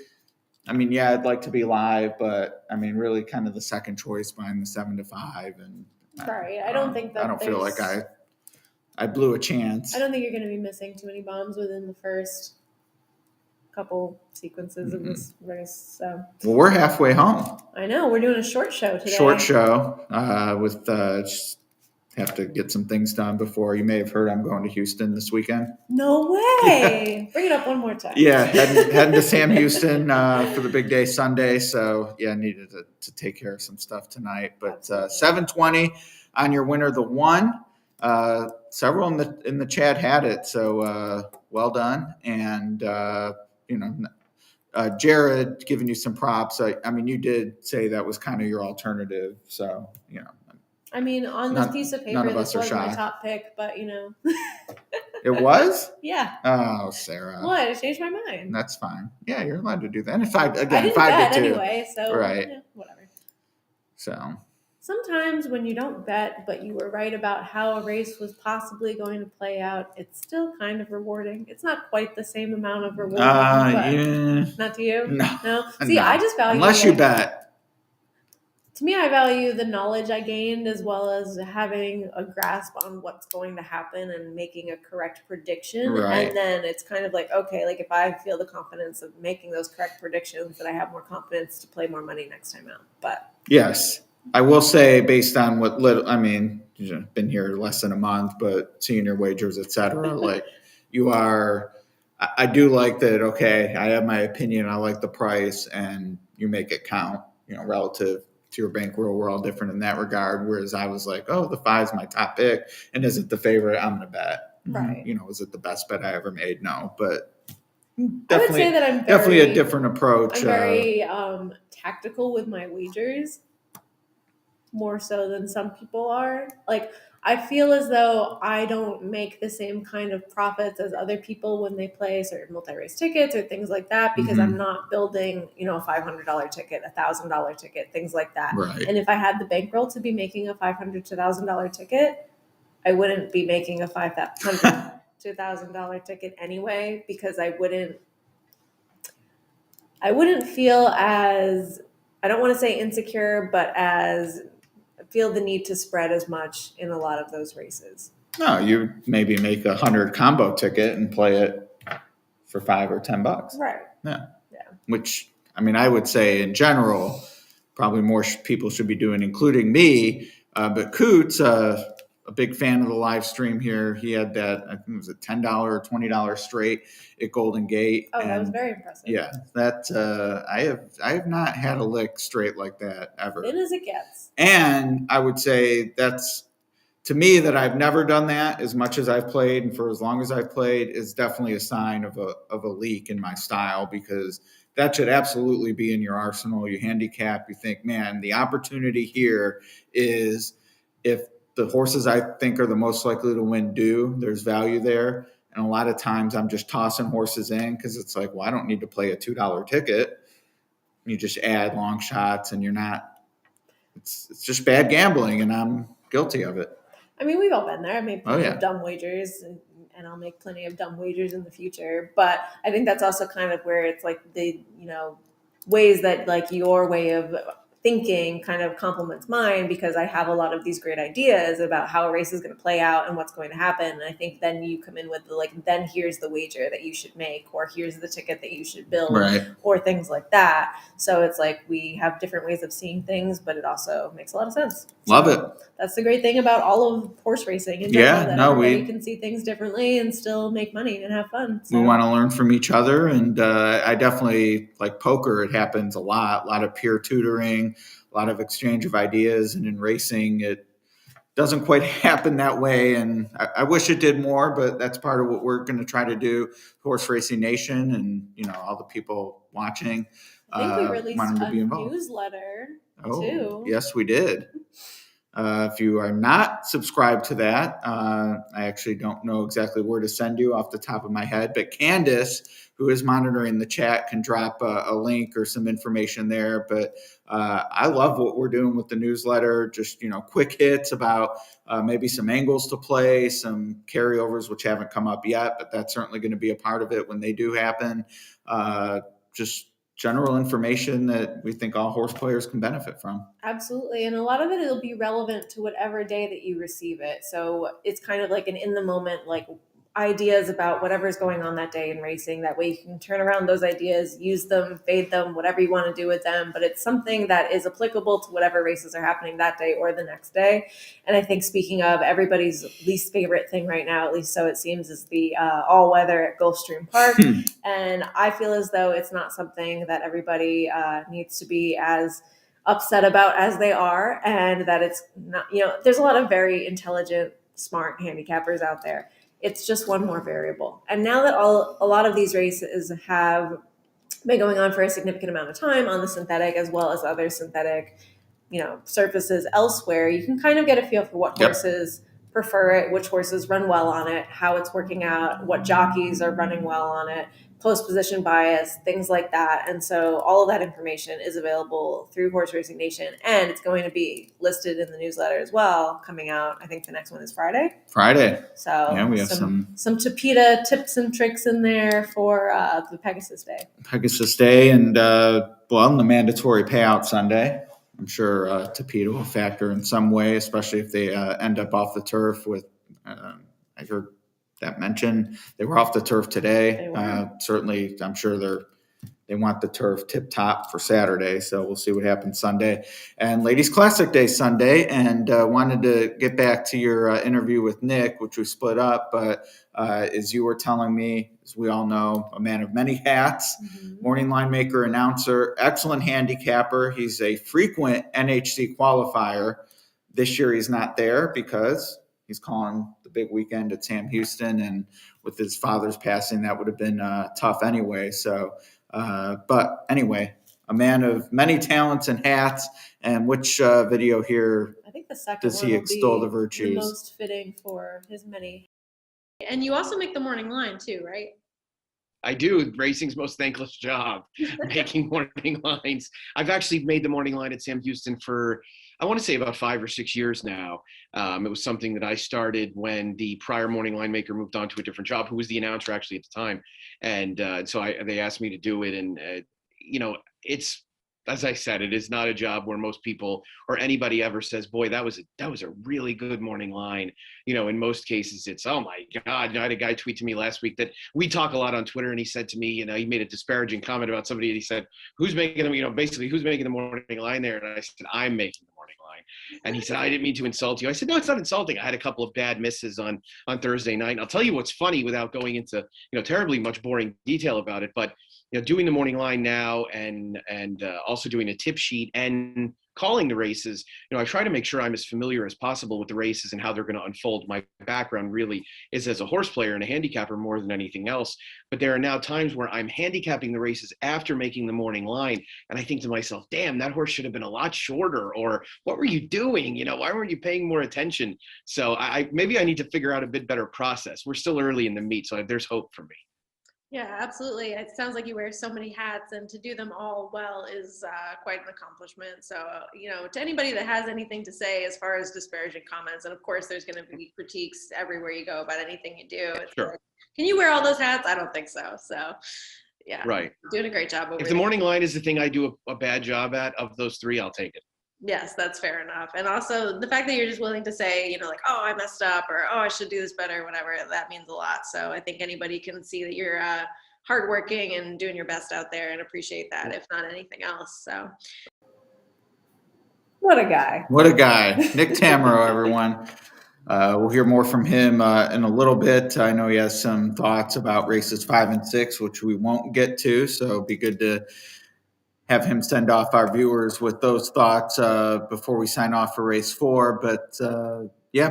I mean, yeah, I'd like to be live, but I mean, really, kind of the second choice behind the 7-5, and right. I don't think that I don't feel like I blew a chance. I don't think you're going to be missing too many bombs within the first couple sequences of this race. So. Well, we're halfway home. I know. We're doing a short show today. Short show with just have to get some things done before. You may have heard I'm going to Houston this weekend. No way. Yeah. Bring it up one more time. Yeah, heading to Sam Houston for the big day Sunday. So, yeah, I needed to take care of some stuff tonight. But 7:20 on your winner, the 1. Several in the chat had it. So, well done. And, Jared giving you some props. I mean, you did say that was kind of your alternative. So, I mean, on this piece of paper, this was my top pick, but It was? Yeah. Oh, Sarah. What? I changed my mind. That's fine. Yeah, you're allowed to do that. And 5 I didn't 5-2 anyway, so right. Whatever. So sometimes when you don't bet, but you were right about how a race was possibly going to play out, it's still kind of rewarding. It's not quite the same amount of reward. Yeah. Not to you? No. See, no. I just value unless you bet. to me, I value the knowledge I gained as well as having a grasp on what's going to happen and making a correct prediction. Right. And then it's kind of like, okay, like if I feel the confidence of making those correct predictions, that I have more confidence to play more money next time out. But Yes, I will say based on what little, I mean, been here less than a month, but seeing your wagers, et cetera, like you are, I do like that. Okay, I have my opinion. I like the price, and you make it count. Relative to your bankroll, we're all different in that regard. Whereas I was like, oh, the 5's my top pick, and is it the favorite? I'm gonna bet. Right. Is it the best bet I ever made? No, but I would definitely, say that I'm definitely a different approach. I'm very tactical with my wagers, more so than some people are. Like, I feel as though I don't make the same kind of profits as other people when they play certain multi-race tickets or things like that, because I'm not building, a $500 ticket, $1,000 ticket, things like that. Right. And if I had the bankroll to be making a $500 to $1,000 ticket, I wouldn't be making a $500 to $1,000 ticket anyway, because I wouldn't feel as, I don't want to say insecure, but as feel the need to spread as much in a lot of those races. No, you maybe make a 100 combo ticket and play it for $5 or $10. Right. Yeah. Which, I mean, I would say in general, probably more people should be doing, including me. But Coots, a big fan of the live stream here. He had that, I think it was a $10 or $20 straight at Golden Gate. Oh, that was very impressive. Yeah, that I have not had a lick straight like that ever. Thin as it gets. And I would say that's, to me, that I've never done that as much as I've played and for as long as I've played is definitely a sign of a leak in my style, because that should absolutely be in your arsenal. You handicap, you think, man, the opportunity here is if the horses I think are the most likely to win there's value there. And a lot of times I'm just tossing horses in because it's like, well, I don't need to play a $2 ticket. You just add long shots and you're not, it's just bad gambling, and I'm guilty of it. I mean, we've all been there. I made plenty of dumb wagers, and I'll make plenty of dumb wagers in the future. But I think that's also kind of where it's like the, ways that like your way of thinking kind of complements mine, because I have a lot of these great ideas about how a race is going to play out and what's going to happen. And I think then you come in with then here's the wager that you should make, or here's the ticket that you should build, right, or things like that. So it's like we have different ways of seeing things, but it also makes a lot of sense. Love it. That's the great thing about all of horse racing in general, that everybody can see things differently and still make money and have fun. So. We want to learn from each other, and I definitely like poker. It happens a lot of peer tutoring, a lot of exchange of ideas, and in racing, it doesn't quite happen that way. And I wish it did more, but that's part of what we're going to try to do, Horse Racing Nation, and all the people watching. I think we released a newsletter too. Yes, we did. If you are not subscribed to that, I actually don't know exactly where to send you off the top of my head, but Candace, who is monitoring the chat, can drop a link or some information there. But I love what we're doing with the newsletter, just, quick hits about maybe some angles to play, some carryovers, which haven't come up yet, but that's certainly going to be a part of it when they do happen. Just general information that we think all horse players can benefit from. Absolutely. And a lot of it'll be relevant to whatever day that you receive it. So it's kind of like an in the moment, like ideas about whatever's going on that day in racing. That way you can turn around those ideas, use them, fade them, whatever you want to do with them. But it's something that is applicable to whatever races are happening that day or the next day. And I think, speaking of, everybody's least favorite thing right now, at least so it seems, is the all weather at Gulfstream Park. And I feel as though it's not something that everybody needs to be as upset about as they are. And that it's not, there's a lot of very intelligent, smart handicappers out there. It's just one more variable. And now that a lot of these races have been going on for a significant amount of time on the synthetic as well as other synthetic, surfaces elsewhere, you can kind of get a feel for what horses prefer it, which horses run well on it, how it's working out, what jockeys are running well on it, post position bias, things like that. And so all of that information is available through Horse Racing Nation, and it's going to be listed in the newsletter as well, coming out. I think the next one is Friday. So we have some Tapeta tips and tricks in there for the Pegasus Day. And the mandatory payout Sunday. I'm sure Tapeta will factor in some way, especially if they end up off the turf with, I heard that mentioned they were off the turf today. Certainly, I'm sure they want the turf tip top for Saturday. So we'll see what happens Sunday. And Ladies Classic Day Sunday. And wanted to get back to your interview with Nick, which we split up. But as you were telling me, as we all know, a man of many hats, morning line maker, announcer, excellent handicapper. He's a frequent NHC qualifier. This year he's not there because he's calling the big weekend at Sam Houston. And with his father's passing, that would have been tough anyway. So, but anyway, a man of many talents and hats. And which video here I think the second does he extol the virtues? The most fitting for his many. And you also make the morning line too, right? I do. Racing's most thankless job, making morning lines. I've actually made the morning line at Sam Houston for, I want to say, about 5 or 6 years now. It was something that I started when the prior morning line maker moved on to a different job, who was the announcer actually at the time. And so they asked me to do it. And, it's, as I said, it is not a job where most people or anybody ever says, boy, that was a really good morning line. In most cases, it's, oh my God. I had a guy tweet to me last week that we talk a lot on Twitter, and he said to me, he made a disparaging comment about somebody, and he said, who's making them, basically, who's making the morning line there? And I said, I'm making the morning line. And he said, I didn't mean to insult you. I said, no, it's not insulting. I had a couple of bad misses on Thursday night. And I'll tell you what's funny without going into, terribly much boring detail about it, but doing the morning line now and also doing a tip sheet and calling the races, I try to make sure I'm as familiar as possible with the races and how they're going to unfold. My background really is as a horse player and a handicapper more than anything else. But there are now times where I'm handicapping the races after making the morning line. And I think to myself, damn, that horse should have been a lot shorter, or what were you doing? Why weren't you paying more attention? So maybe I need to figure out a bit better process. We're still early in the meet, so there's hope for me. Yeah, absolutely. It sounds like you wear so many hats, and to do them all well is quite an accomplishment. So, to anybody that has anything to say as far as disparaging comments, and of course there's going to be critiques everywhere you go about anything you do. It's sure. Like, can you wear all those hats? I don't think so. So, yeah. Right. Doing a great job over If the morning line is the thing I do a bad job at, of those three, I'll take it. Yes, that's fair enough. And also the fact that you're just willing to say, like, oh, I messed up, or, oh, I should do this better, whatever, that means a lot. So I think anybody can see that you're hardworking and doing your best out there and appreciate that, if not anything else. So. What a guy. What a guy. Nick Tammaro, everyone. We'll hear more from him in a little bit. I know he has some thoughts about races 5 and 6, which we won't get to. So it'd be good to have him send off our viewers with those thoughts before we sign off for race 4. But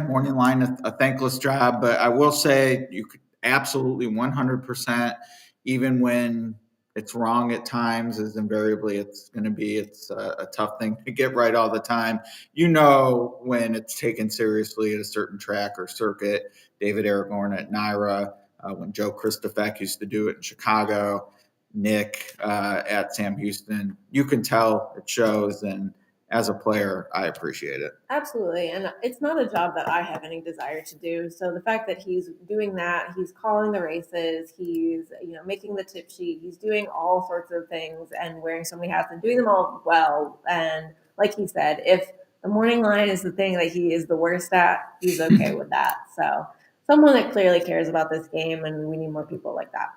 morning line, a thankless job. But I will say you could absolutely 100%, even when it's wrong at times, as invariably it's going to be, it's a tough thing to get right all the time. When it's taken seriously at a certain track or circuit. David Aragorn at Naira, when Joe Christofek used to do it in Chicago, Nick at Sam Houston, you can tell it shows. And as a player, I appreciate it. Absolutely. And it's not a job that I have any desire to do. So the fact that he's doing that, he's calling the races, he's, making the tip sheet, he's doing all sorts of things and wearing so many hats and doing them all well. And like he said, if the morning line is the thing that he is the worst at, he's okay with that. So someone that clearly cares about this game, and we need more people like that.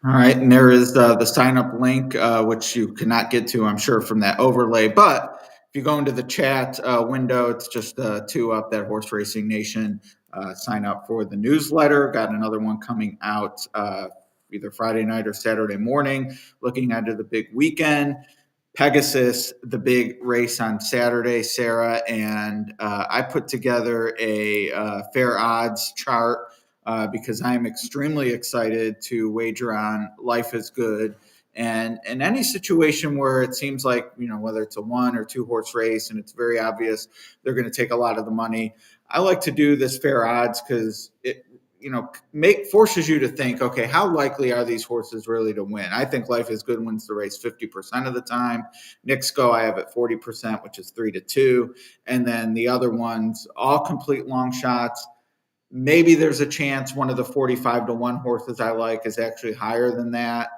All right, and there is the sign-up link, which you cannot get to, I'm sure, from that overlay. But if you go into the chat window, it's just 2 up, that Horse Racing Nation. Sign up for the newsletter. Got another one coming out either Friday night or Saturday morning, looking into the big weekend. Pegasus, the big race on Saturday, Sarah, and I put together a fair odds chart because I am extremely excited to wager on Life is Good. And in any situation where it seems like, whether it's a 1 or 2 horse race and it's very obvious they're going to take a lot of the money, I like to do this fair odds because it, forces you to think, okay, how likely are these horses really to win? I think Life is Good wins the race 50% of the time. Nick's Go, I have at 40%, which is 3-2. And then the other ones, all complete long shots. Maybe there's a chance one of the 45-1 horses I like is actually higher than that.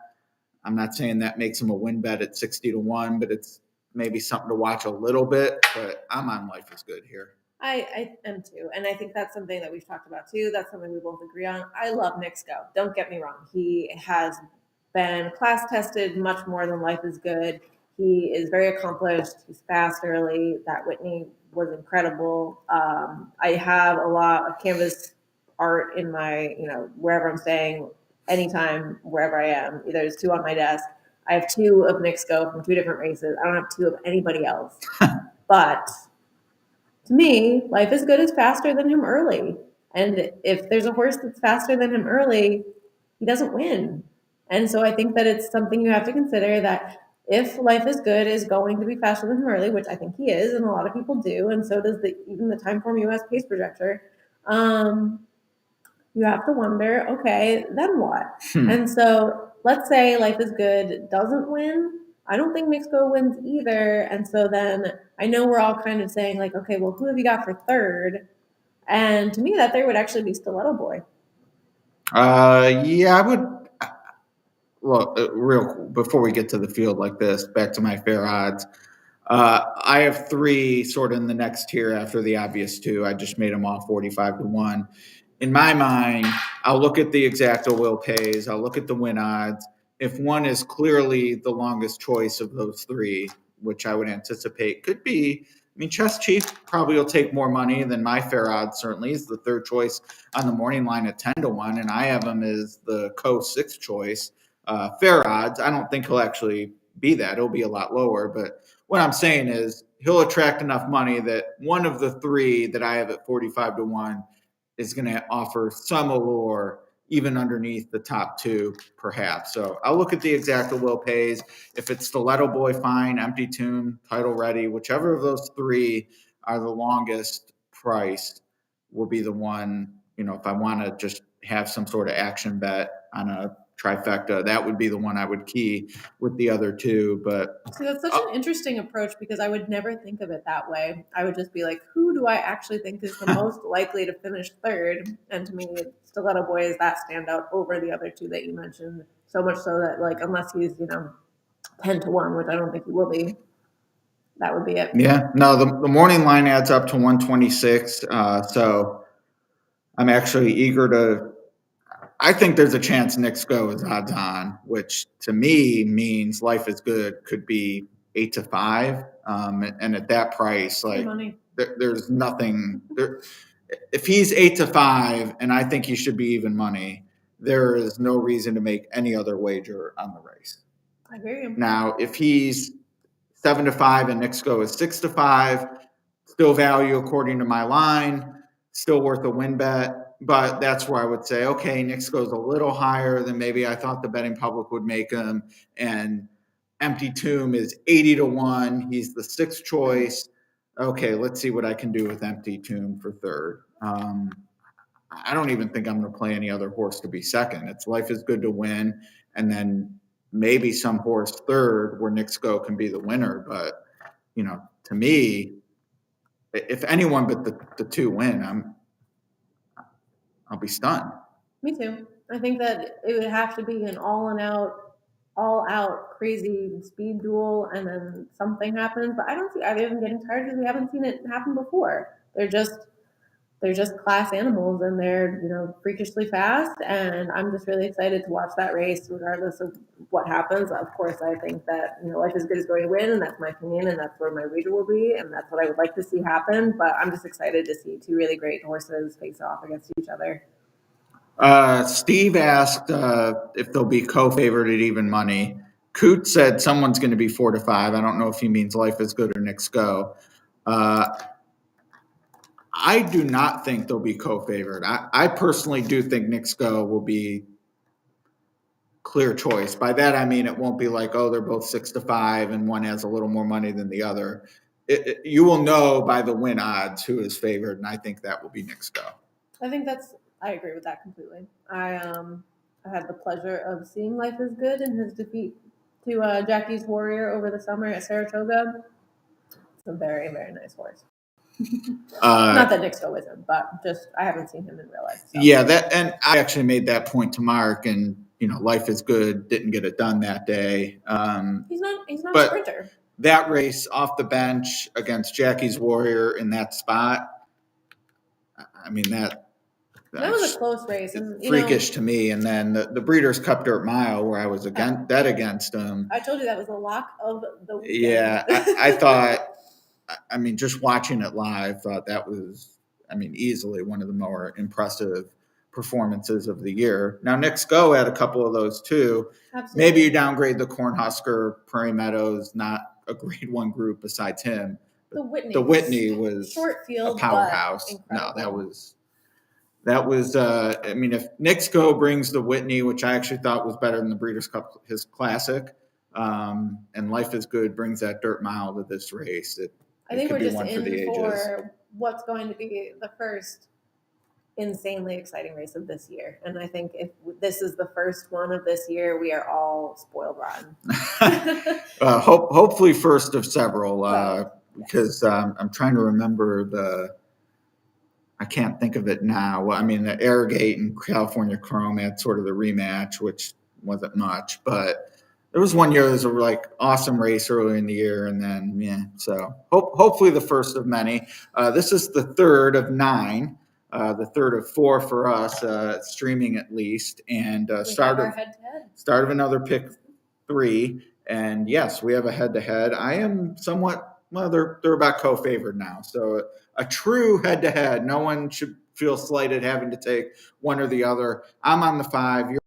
I'm not saying that makes him a win bet at 60-1, but it's maybe something to watch a little bit, but I'm on Life is Good here. I am too. And I think that's something that we've talked about too. That's something we both agree on. I love Nick Sco. Don't get me wrong. He has been class tested much more than Life is Good. He is very accomplished. He's fast early. That Whitney was incredible. I have a lot of canvas art in my, wherever I'm staying, anytime, wherever I am. There's 2 on my desk. I have 2 of Nick Sco from 2 different races. I don't have 2 of anybody else. But to me, Life is Good is faster than him early. And if there's a horse that's faster than him early, he doesn't win. And so I think that it's something you have to consider, that if Life is Good is going to be faster than him early, which I think he is, and a lot of people do, and so does even the Timeform US pace projector, you have to wonder, okay, then what? And so let's say Life is Good doesn't win. I don't think Nick Sco wins either. And so then I know we're all kind of saying, like, okay, well, who have you got for third? And to me, that third would actually be Stiletto Boy. Yeah, I would. Well, real before we get to the field like this, back to my fair odds. I have 3 sort of in the next tier after the obvious 2. I just made them all 45-1. In my mind, I'll look at the Exacta Will Pays. I'll look at the win odds. If one is clearly the longest choice of those 3, which I would anticipate could be, Chess Chief probably will take more money than my fair odds, certainly. Is the 3rd choice on the morning line at 10-1, and I have him as the co-6th choice. Fair odds, I don't think he'll actually be that. It'll be a lot lower, but what I'm saying is he'll attract enough money that one of the 3 that I have at 45-1 is going to offer some allure even underneath the top 2, perhaps. So I'll look at the Exacta Will Pays. If it's Stiletto Boy, fine. Empty Tomb, Title Ready, whichever of those 3 are the longest price will be the one, if I want to just have some sort of action bet on a trifecta, that would be the one I would key with the other 2. But see, that's such an interesting approach, because I would never think of it that way. I would just be like, who do I actually think is the most likely to finish third? And to me, Stiletto Boy is that standout over the other 2 that you mentioned. So much so that, like, unless he's 10-1, which I don't think he will be, that would be it. Yeah, no, the morning line adds up to 126. So I'm actually eager to. I think there's a chance Nick Sco is odds on, which to me means Life is Good could be 8-5. And at that price, like, there's nothing there. If he's 8-5, and I think he should be even money, there is no reason to make any other wager on the race. I hear you. Now, if he's 7-5 and Nick Sco is 6-5, still value according to my line, still worth a win bet. But that's where I would say, okay, Nick Sco's a little higher than maybe I thought the betting public would make him. And Empty Tomb is 80-1. He's the 6th choice. Okay, let's see what I can do with Empty Tomb for third. I don't even think I'm going to play any other horse to be second. It's Life is Good to win, and then maybe some horse third where Nick Sco can be the winner. But, to me, if anyone but the 2 win, I'll be stunned. Me too. I think that it would have to be an all out crazy speed duel, and then something happens. But I don't see either of them getting tired, because we haven't seen it happen before. They're just class animals, and they're freakishly fast. And I'm just really excited to watch that race, regardless of what happens. Of course, I think that Life is Good is going to win, and that's my opinion, and that's where my wager will be, and that's what I would like to see happen. But I'm just excited to see 2 really great horses face off against each other. Steve asked if they'll be co-favored at even money. Coot said someone's going to be 4-5. I don't know if he means Life is Good or Nick Sco. I do not think they'll be co-favored. I personally do think Nick Sco will be clear choice. By that, I mean it won't be like, oh, they're both 6-5 and one has a little more money than the other. You will know by the win odds who is favored, and I think that will be Nick Sco. I agree with that completely. I had the pleasure of seeing Life is Good in his defeat to Jackie's Warrior over the summer at Saratoga. It's a very, very nice horse. Not that Nick Sco isn't, but just I haven't seen him in real life. So. Yeah, and I actually made that point to Mark, and Life is Good didn't get it done that day. He's not a sprinter. that race off the bench against Jackie's Warrior in that spot, I mean, that was a close race, and freakish to me. And then the Breeders' Cup Dirt Mile, where I was against him. I told you that was the lock of the weekend. Yeah, I thought. I mean, just watching it live, thought that was, I mean, easily one of the more impressive performances of the year. Now, Nick Sco had a couple of those too. Absolutely. Maybe you downgrade the Cornhusker, Prairie Meadows, not a grade one group besides him. The Whitney was short field, a powerhouse. No, that was. I mean, if Nick Sco brings the Whitney, which I actually thought was better than the Breeders' Cup, his classic, and Life is Good brings that dirt mile to this race. I think we're just in for what's going to be the first insanely exciting race of this year. And I think if this is the first one of this year, we are all spoiled rotten. Hopefully first of several, because I'm trying to remember I can't think of it now. Well, I mean, the Airgate and California Chrome had sort of the rematch, which wasn't much, but there was one year there was a awesome race early in the year, and then so hopefully the first of many. This is the third of 9, the third of 4 for us, streaming at least, and start of another pick 3. And yes, we have a head-to-head. I am somewhat they're about co-favored now, so a true head-to-head. No one should feel slighted having to take one or the other. I'm on the 5. You're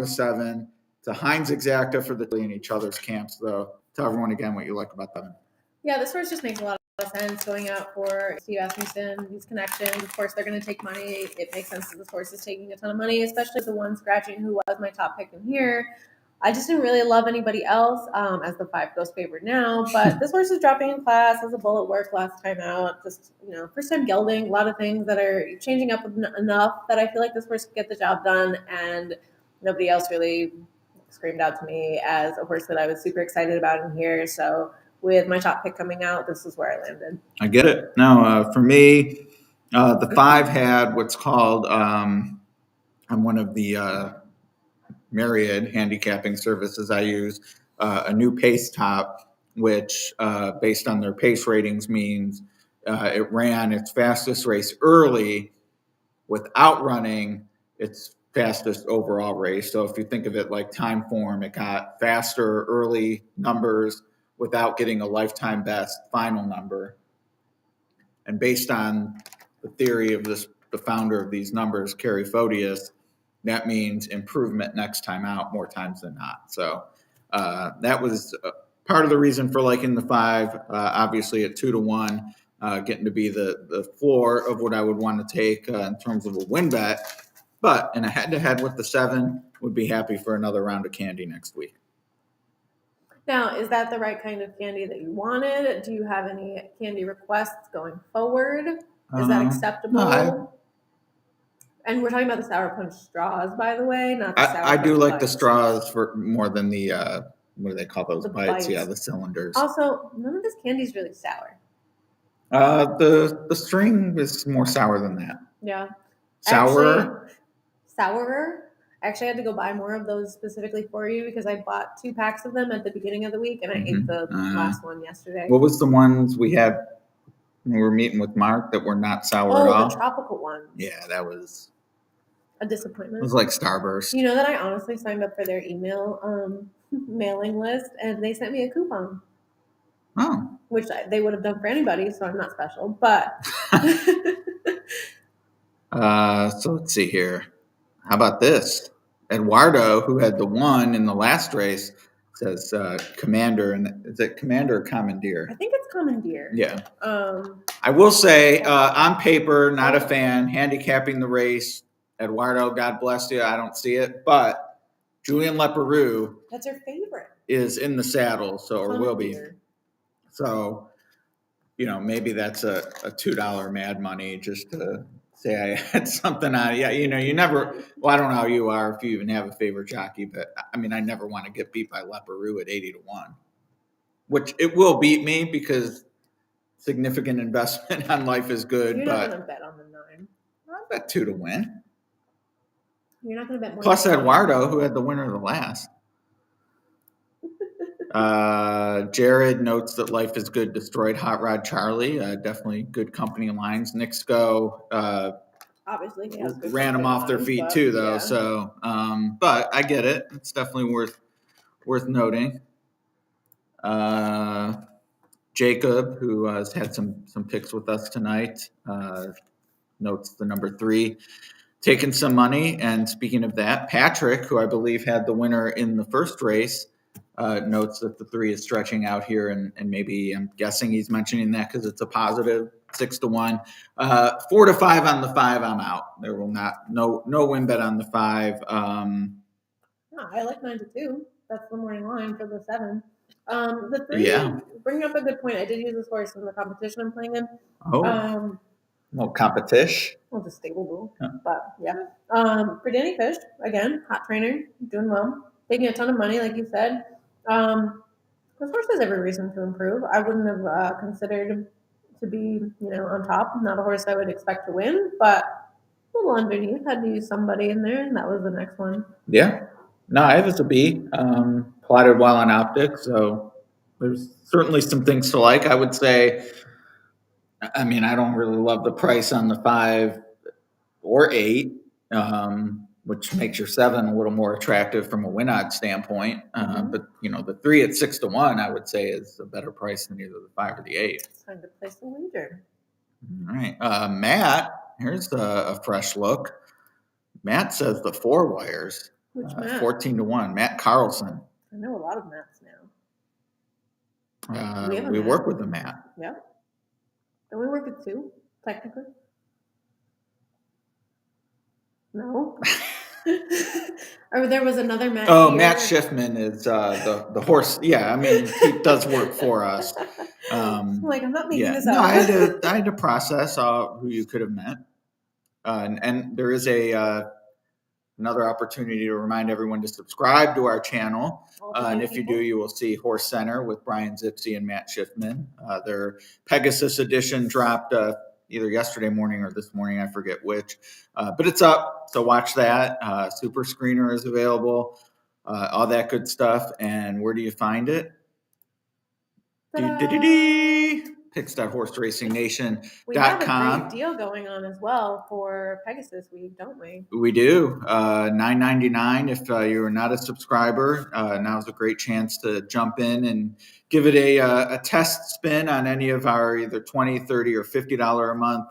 7. To Heinz Exacta for the in each other's camps, though. Tell everyone again what you like about them. Yeah, this horse just makes a lot of sense going out for Steve Asmussen, these connections. Of course, they're going to take money. It makes sense that this horse is taking a ton of money, especially the one scratching who was my top pick in here. I just didn't really love anybody else as the 5 goes favored now, but this horse is dropping in class as a bullet work last time out. Just, first time gelding, a lot of things that are changing up enough that I feel like this horse could get the job done, and nobody else really screamed out to me as a horse that I was super excited about in here. So with my top pick coming out, this is where I landed. I get it. No, for me, the 5 had what's called, I'm one of the myriad handicapping services I use, a new pace top, which based on their pace ratings means it ran its fastest race early without running its fastest overall race. So if you think of it like time form, it got faster early numbers without getting a lifetime best final number. And based on the theory of the founder of these numbers, Kerry Photius, that means improvement next time out more times than not. So that was part of the reason for liking the 5. Obviously at 2-1, getting to be the floor of what I would want to take in terms of a win bet. But in a head-to-head with the 7, would be happy for another round of candy next week. Now, is that the right kind of candy that you wanted? Do you have any candy requests going forward? Is that acceptable? No, and we're talking about the Sour Punch straws, by the way, not the Sour Punch I do like bites. the straws for more than the, what do they call those bites? Yeah, the cylinders. Also, none of this candy is really sour. The string is more sour than that. Yeah. Sourer? Actually, I had to go buy more of those specifically for you because I bought 2 packs of them at the beginning of the week, and I ate the last one yesterday. What was the ones we had when we were meeting with Mark that were not sour at all? Oh, the tropical ones. Yeah, that was a disappointment. It was like Starburst. You know that I honestly signed up for their email mailing list, and they sent me a coupon. Oh. Which they would have done for anybody, so I'm not special. But so let's see here. How about this? Eduardo, who had the 1 in the last race, says Commander. And is it Commander or Commandeer? I think it's Commandeer. Yeah. I will say, on paper, not a fan. Handicapping the race. Eduardo, God bless you. I don't see it. But Julian Leparoux. That's her favorite. Is in the saddle, or will be. So, maybe that's a $2 Mad Money just to say I had something on it. Yeah, you never, I don't know how you are if you even have a favorite jockey, but I mean, I never want to get beat by Leparoux at 80-1, which it will beat me because significant investment on Life is Good. You're not going to bet on the 9. I'll bet 2 to win. You're not going to bet more. Plus Eduardo, who had the winner of the last. Jared notes that Life is Good destroyed Hot Rod Charlie. Definitely good company lines. Nick's Go Obviously, he has good ran them company off their lines, feet but too, though. yeah. So, but I get it. It's definitely worth noting. Jacob, who has had some picks with us tonight, notes the number 3 taking some money. And speaking of that, Patrick, who I believe had the winner in the first race, notes that the 3 is stretching out here, and maybe I'm guessing he's mentioning that because it's a positive 6-1. 4 to 5 on the 5. I'm out. There will no win bet on the 5. I like 9-2. That's the morning line for the 7. The 3, Yeah. bringing up a good point. I did use this horse in the competition I'm playing in. Oh, no competition. Well, the stable bull, Yeah. but yeah. For Danny Fish, again, hot trainer, doing well, taking a ton of money, like you said. This horse has every reason to improve. I wouldn't have considered to be, on top. Not a horse I would expect to win, but a little underneath. Had to use somebody in there, and that was the next one. Yeah. No, I have it to B. Plotted well on optics, so there's certainly some things to like. I would say, I mean, I don't really love the price on the 5 or 8, which makes your 7 a little more attractive from a win odds standpoint. But the 3 at 6-1, I would say, is a better price than either the 5 or the 8. It's time to place a wager. All right, Matt. Here's a fresh look. Matt says the 4 wires. Which Matt? 14-1. Matt Carlson. I know a lot of Matts now. We work with the Matt. Yeah. Don't we work with 2, technically? No. Or there was another Matt. Oh, here. Matt Schiffman is the horse. Yeah, I mean, he does work for us. I'm not making this No, up. I had to process who you could have met. And there is another opportunity to remind everyone to subscribe to our channel. And if you do, you will see Horse Center with Brian Zipsey and Matt Schiffman. Their Pegasus edition dropped either yesterday morning or this morning, I forget which. But it's up, so watch that. Super Screener is available, all that good stuff. And where do you find it? Picks.horseracingNation.com. We have a great deal going on as well for Pegasus Week, don't we? We do. $9.99 if you're not a subscriber. Now's a great chance to jump in and give it a test spin on any of our either $20, $30, or $50 a month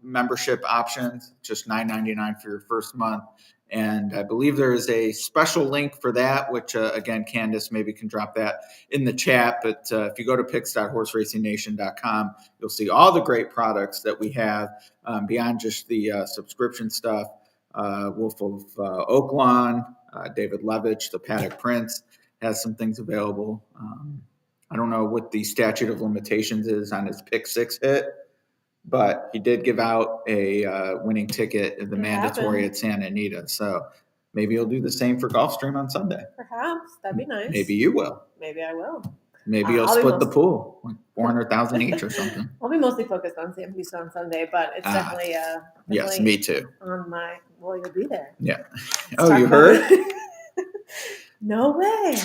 membership options. Just $9.99 for your first month. And I believe there is a special link for that, which, again, Candace maybe can drop that in the chat. But if you go to picks.horseracingNation.com, you'll see all the great products that we have beyond just the subscription stuff. Wolf of Oaklawn, David Levitch, the Paddock Prince has some things available. I don't know what the statute of limitations is on his Pick 6 hit, but he did give out a winning ticket at the mandatory at Santa Anita. So maybe he'll do the same for Gulfstream on Sunday. Perhaps. That'd be nice. Maybe you will. Maybe I will. Maybe you'll split the pool, like $400,000 each or something. I'll be mostly focused on Sam Houston on Sunday, but it's definitely yes, me too. On my, you'll be there. Yeah. You heard? No way.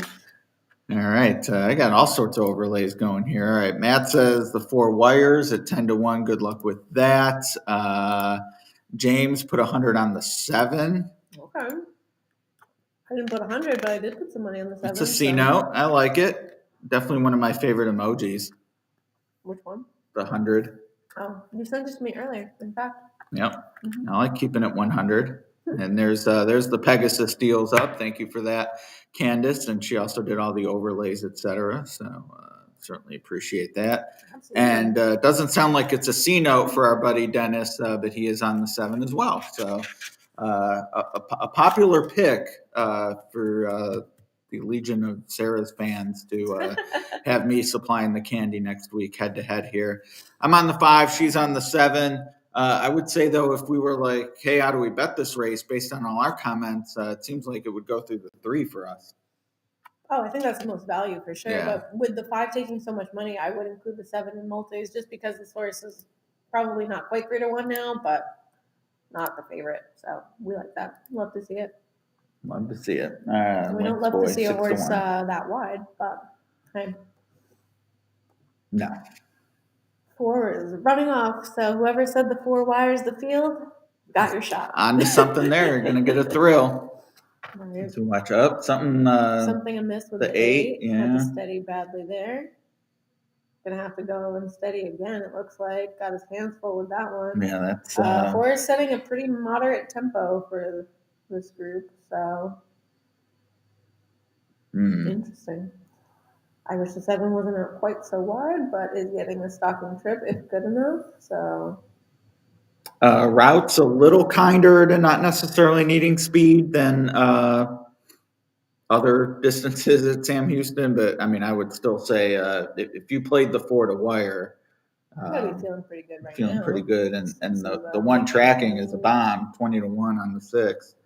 All right. I got all sorts of overlays going here. All right. Matt says the 4 wires at 10-1. Good luck with that. James put 100 on the 7. Okay. I didn't put 100, but I did put some money on the 7. It's a C note. I like it. Definitely one of my favorite emojis. Which one? The 100. Oh, you sent it to me earlier, in fact. Yep. Mm-hmm. I like keeping it 100. And there's the Pegasus deals up. Thank you for that, Candace. And she also did all the overlays, etc. So certainly appreciate that. Absolutely. And it doesn't sound like it's a C note for our buddy Dennis, but he is on the 7 as well. So a popular pick for the Legion of Sarah's fans to have me supplying the candy next week head to head here. I'm on the 5. She's on the 7. I would say, though, if we were like, hey, how do we bet this race based on all our comments, it seems like it would go through the 3 for us. Oh, I think that's the most value for sure. Yeah. But with the 5 taking so much money, I would include the 7 in multis just because this horse is probably not quite 3-1 now, but not the favorite. So we like that. Love to see it. Love to see it. We don't Lynx love to boys, see a 6 to horse 1. that wide, but hey. No. 4 is running off. So whoever said the 4 wires the field, got your shot. On to something there. You're going to get a thrill. Right. So watch up. Something Amiss with the the 8, 8. Had yeah. to steady badly there. Gonna have to go and steady again, it looks like. Got his hands full with that one. Yeah, that's 4 is setting a pretty moderate tempo for this group, so interesting. I wish the 7 wasn't out quite so wide, but is getting a stocking trip if good enough. So routes a little kinder to not necessarily needing speed than other distances at Sam Houston, but I mean, I would still say if you played the 4 to wire, you gotta be feeling pretty good right feeling now. pretty good, and the one tracking is a bomb, 20 to 1 on the 6.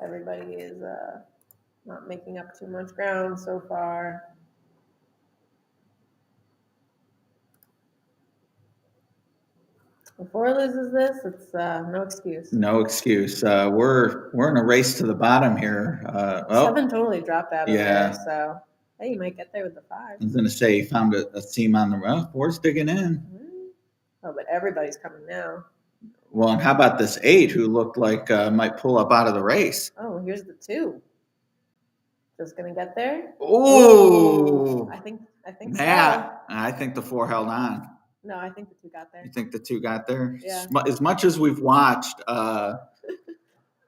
Everybody is not making up too much ground so far. If 4 loses this, it's no excuse. No excuse. We're in a race to the bottom here. 7 totally dropped out of there, so hey, you might get there with the 5. I was going to say he found a seam on the rough. 4's digging in. Oh, but everybody's coming now. Well, and how about this 8 who looked like might pull up out of the race? Oh, here's the 2. Just gonna get there. Oh, I think Matt. so. I think the 4 held on. No, I think the 2 got there. You think the 2 got there? Yeah. As much as we've watched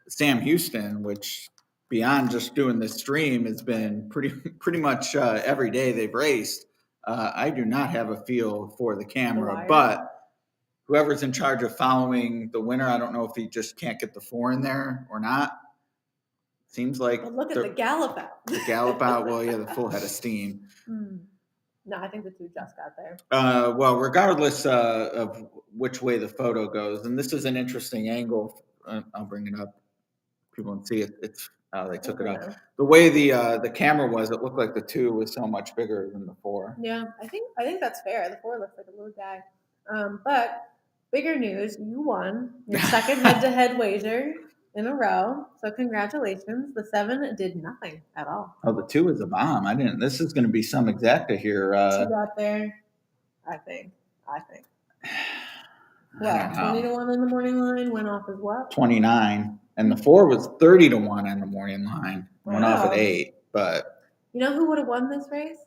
Sam Houston, which beyond just doing this stream has been pretty much every day they've raced. I do not have a feel for the camera, but whoever's in charge of following the winner, I don't know if he just can't get the 4 in there or not. Seems like. But look at the gallop out. The gallop out. Well, yeah, the full head of steam. No, I think the 2 just got there. Well, regardless of which way the photo goes, and this is an interesting angle. I'll bring it up. People can see it. It's they took it up. The way the camera was, it looked like the 2 was so much bigger than the 4. Yeah, I think that's fair. The 4 looks like a little guy. But bigger news, you won your second head-to-head wager in a row. So congratulations. The 7 did nothing at all. Oh, the 2 is a bomb. I didn't. This is going to be some exacta here. 2 got there. I think. Well, 20 to 1 in the morning line went off as what? 29. And the 4 was 30 to 1 on the morning line. Went off at 8. But you know who would have won this race?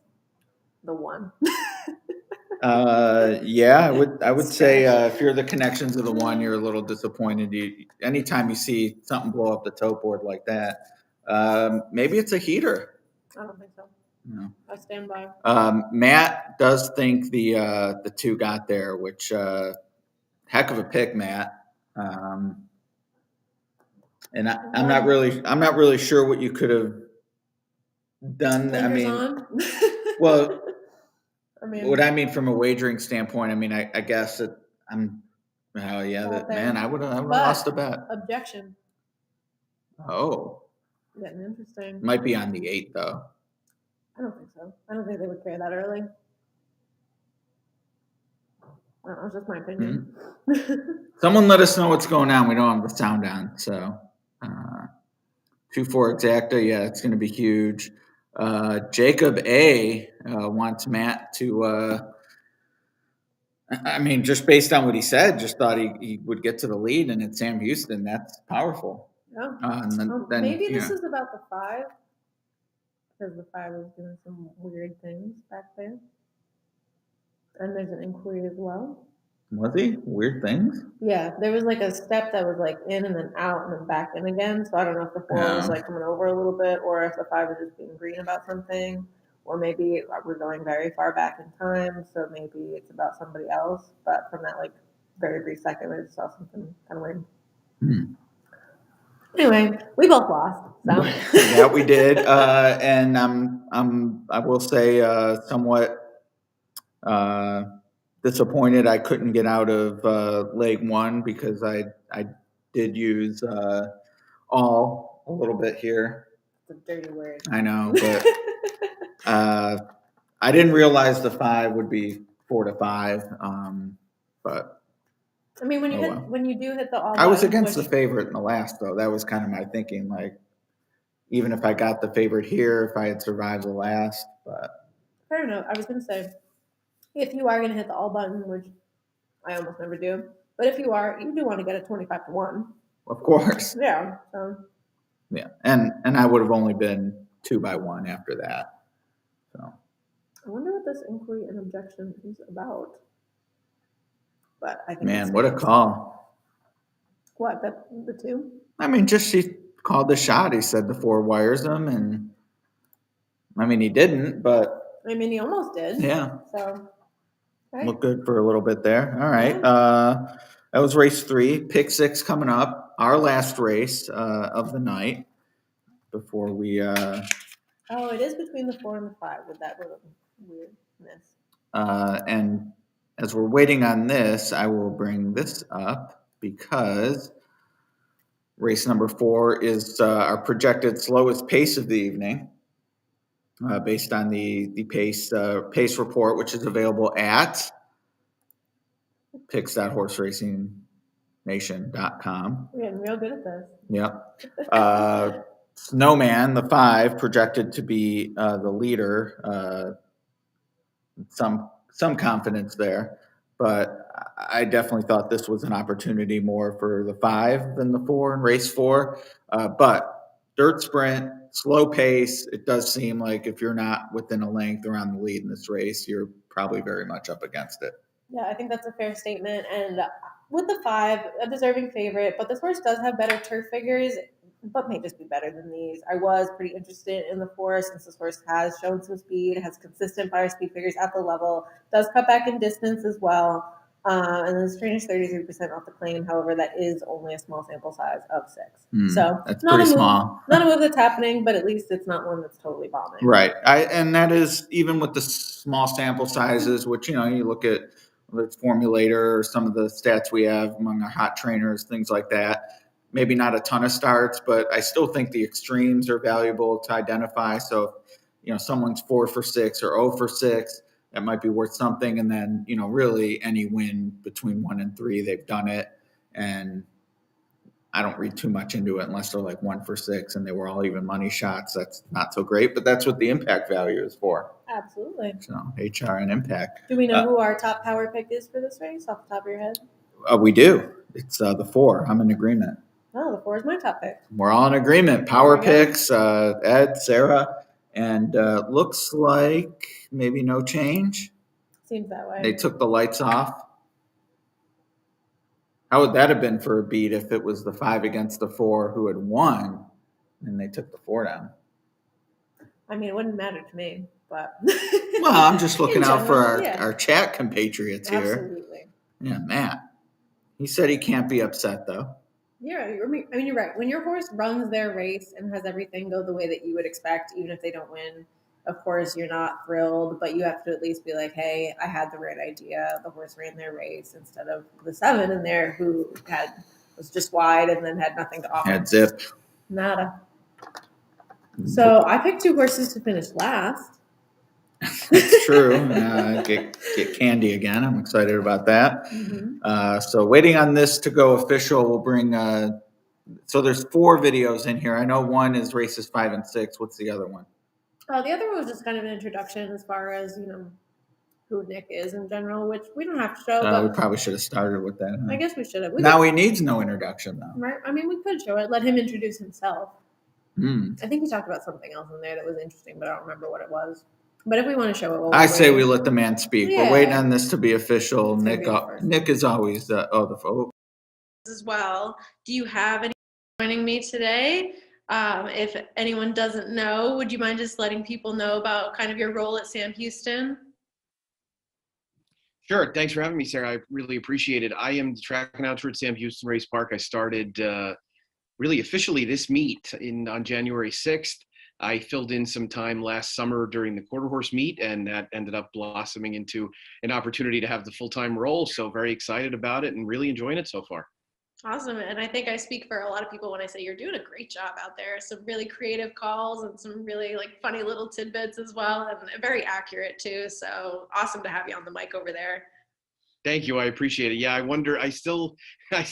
The 1. Yeah, I would say if you're the connections of the 1, you're a little disappointed. Anytime you see something blow up the tote board like that, maybe it's a heater. I don't think so. No. I stand by. Matt does think the 2 got there, which heck of a pick, Matt. And I'm not really sure what you could have done. Well. What I mean from a wagering standpoint, I mean, I guess that I would have lost a bet. Objection. Oh. Getting interesting. Might be on the 8 though. I don't think so. I don't think they would care that early. That was just my opinion. Someone let us know what's going on. We don't have the sound on, so 2-4 exacta. Yeah, it's going to be huge. Jacob A wants Matt to. I mean, just based on what he said, just thought he would get to the lead, and it's Sam Houston. That's powerful. Yeah. Then, maybe this is about the 5, because the 5 was doing some weird things back there, and there's an inquiry as well. Was he? Weird things? Yeah, there was like a step that was like in and then out and then back in again. So I don't know if the 4 was like coming over a little bit, or if the 5 was just being green about something, or maybe we're going very far back in time, so maybe it's about somebody else. But from that like very brief second, I just saw something kind of weird. Anyway, we both lost. So. Yeah, we did, and I will say somewhat. Disappointed I couldn't get out of leg 1 because I did use all a little bit here. It's a dirty word. I know, but I didn't realize the 5 would be 4 to 5. But I mean, Oh, well. when you do hit the all I was button, against the which, favorite in the last, though. That was kind of my thinking. Like, even if I got the favorite here, if I had survived the last, but fair enough. I was gonna say, if you are gonna hit the all button, which I almost never do, but if you are, you do want to get a 25-1. of course, Yeah. So yeah. And I would have only been 2-1 after that. So I wonder what this inquiry and objection is about. But I think man, what a call! What, the two? I mean, just she called the shot. He said the 4 wires him, and I mean he didn't, but I mean, he almost did. yeah, So right. looked good for a little bit there. All right. Yeah. That was race 3. Pick 6 coming up. Our last race of the night before we. Oh, it is between the 4 and the 5 with that little weirdness. And as we're waiting on this, I will bring this up because race number 4 is our projected slowest pace of the evening, based on the pace report, which is available at picks.horseracing.nation.com. We're getting real good at this. Yep. Snowman, the 5, projected to be the leader. Some confidence there, but I definitely thought this was an opportunity more for the 5 than the 4 in race 4. But dirt sprint, slow pace. It does seem like if you're not within a length or on the lead in this race, you're probably very much up against it. Yeah, I think that's a fair statement. And with the 5, a deserving favorite, but this horse does have better turf figures, but may just be better than these. I was pretty interested in the 4 since this horse has shown some speed, has consistent fire speed figures at the level, does cut back in distance as well. And then strain is 33% off the claim. However, that is only a small sample size of 6. So That's not pretty a move, small. not a move that's happening, but at least it's not one that's totally bombing. Right. And that is even with the small sample sizes, which, you look at whether it's Formulator or some of the stats we have among our hot trainers, things like that. Maybe not a ton of starts, but I still think the extremes are valuable to identify. So, someone's 4 for 6 or 0 for 6, that might be worth something. And then, really any win between 1 and 3, they've done it. And I don't read too much into it unless they're like 1 for 6 and they were all even money shots. That's not so great, but that's what the impact value is for. Absolutely. So HR and impact. Do we know who our top power pick is for this race off the top of your head? We do. It's the 4. I'm in agreement. Oh, the 4 is my top pick. We're all in agreement. Power picks, Ed, Sarah, and looks like maybe no change. Seems that way. They took the lights off. How would that have been for a beat if it was the 5 against the 4 who had won and they took the 4 down? I mean, it wouldn't matter to me, but. Well, I'm just looking out for general, our chat compatriots here. Absolutely. Yeah, Matt. He said he can't be upset, though. Yeah, you're right. When your horse runs their race and has everything go the way that you would expect, even if they don't win, of course you're not thrilled, but you have to at least be like, hey, I had the right idea. The horse ran their race instead of the 7 in there who was just wide and then had nothing to offer. Had zip. Nada. So I picked 2 horses to finish last. That's true. Get candy again. I'm excited about that. Mm-hmm. So waiting on this to go official, we'll bring. So there's 4 videos in here. I know one is races 5 and 6. What's the other one? The other one was just kind of an introduction as far as who Nick is in general, which we don't have to show. But we probably should have started with that. Huh? I guess we should have. He needs no introduction though. Right? I mean, we could show it. Let him introduce himself. I think he talked about something else in there that was interesting, but I don't remember what it was. But if we want to show it, I say we let the man speak. Yeah. We're waiting on this to be official. It's Nick is always the as well. Do you have any joining me today? If anyone doesn't know, would you mind just letting people know about kind of your role at Sam Houston? Sure. Thanks for having me, Sarah. I really appreciate it. I am the track announcer at Sam Houston Race Park. I started really officially this meet on January 6th. I filled in some time last summer during the quarter horse meet, and that ended up blossoming into an opportunity to have the full-time role. So very excited about it and really enjoying it so far. Awesome. And I think I speak for a lot of people when I say you're doing a great job out there. Some really creative calls and some really funny little tidbits as well, and very accurate too. So awesome to have you on the mic over there. Thank you. I appreciate it. Yeah, I wonder. I still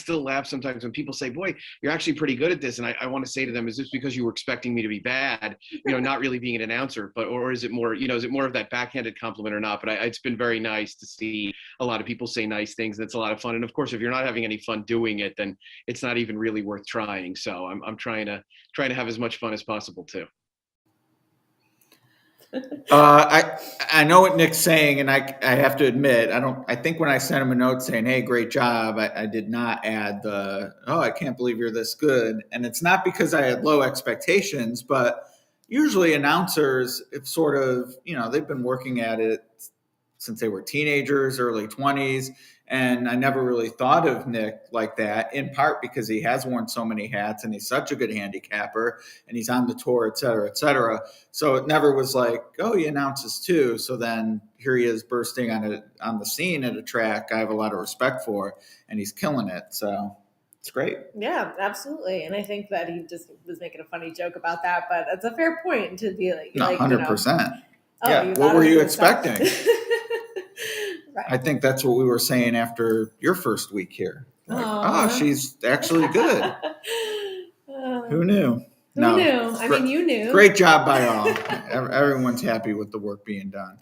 laugh sometimes when people say, "Boy, you're actually pretty good at this." And I want to say to them, "Is this because you were expecting me to be bad? Not really being an announcer, but or is it more, is it more of that backhanded compliment or not?" But it's been very nice to see a lot of people say nice things. That's a lot of fun. And of course, if you're not having any fun doing it, then it's not even really worth trying. So I'm trying to have as much fun as possible too. I know what Nick's saying, and I have to admit, I think when I sent him a note saying, "Hey, great job," I did not add the, "Oh, I can't believe you're this good." And it's not because I had low expectations, but usually announcers, it's sort of, they've been working at it since they were teenagers, early 20s. And I never really thought of Nick like that, in part because he has worn so many hats and he's such a good handicapper and he's on the tour, et cetera, et cetera. So it never was like, oh, he announces too. So then here he is bursting on the scene at a track I have a lot of respect for, and he's killing it. So it's great. Yeah, absolutely. And I think that he just was making a funny joke about that, but it's a fair point to be like, No, 100%. Oh, yeah. What were you expecting? Right. I think that's what we were saying after your first week here. Like, Aww. She's actually good. Who knew? Who knew? I mean, you knew. Great job by all. Everyone's happy with the work being done.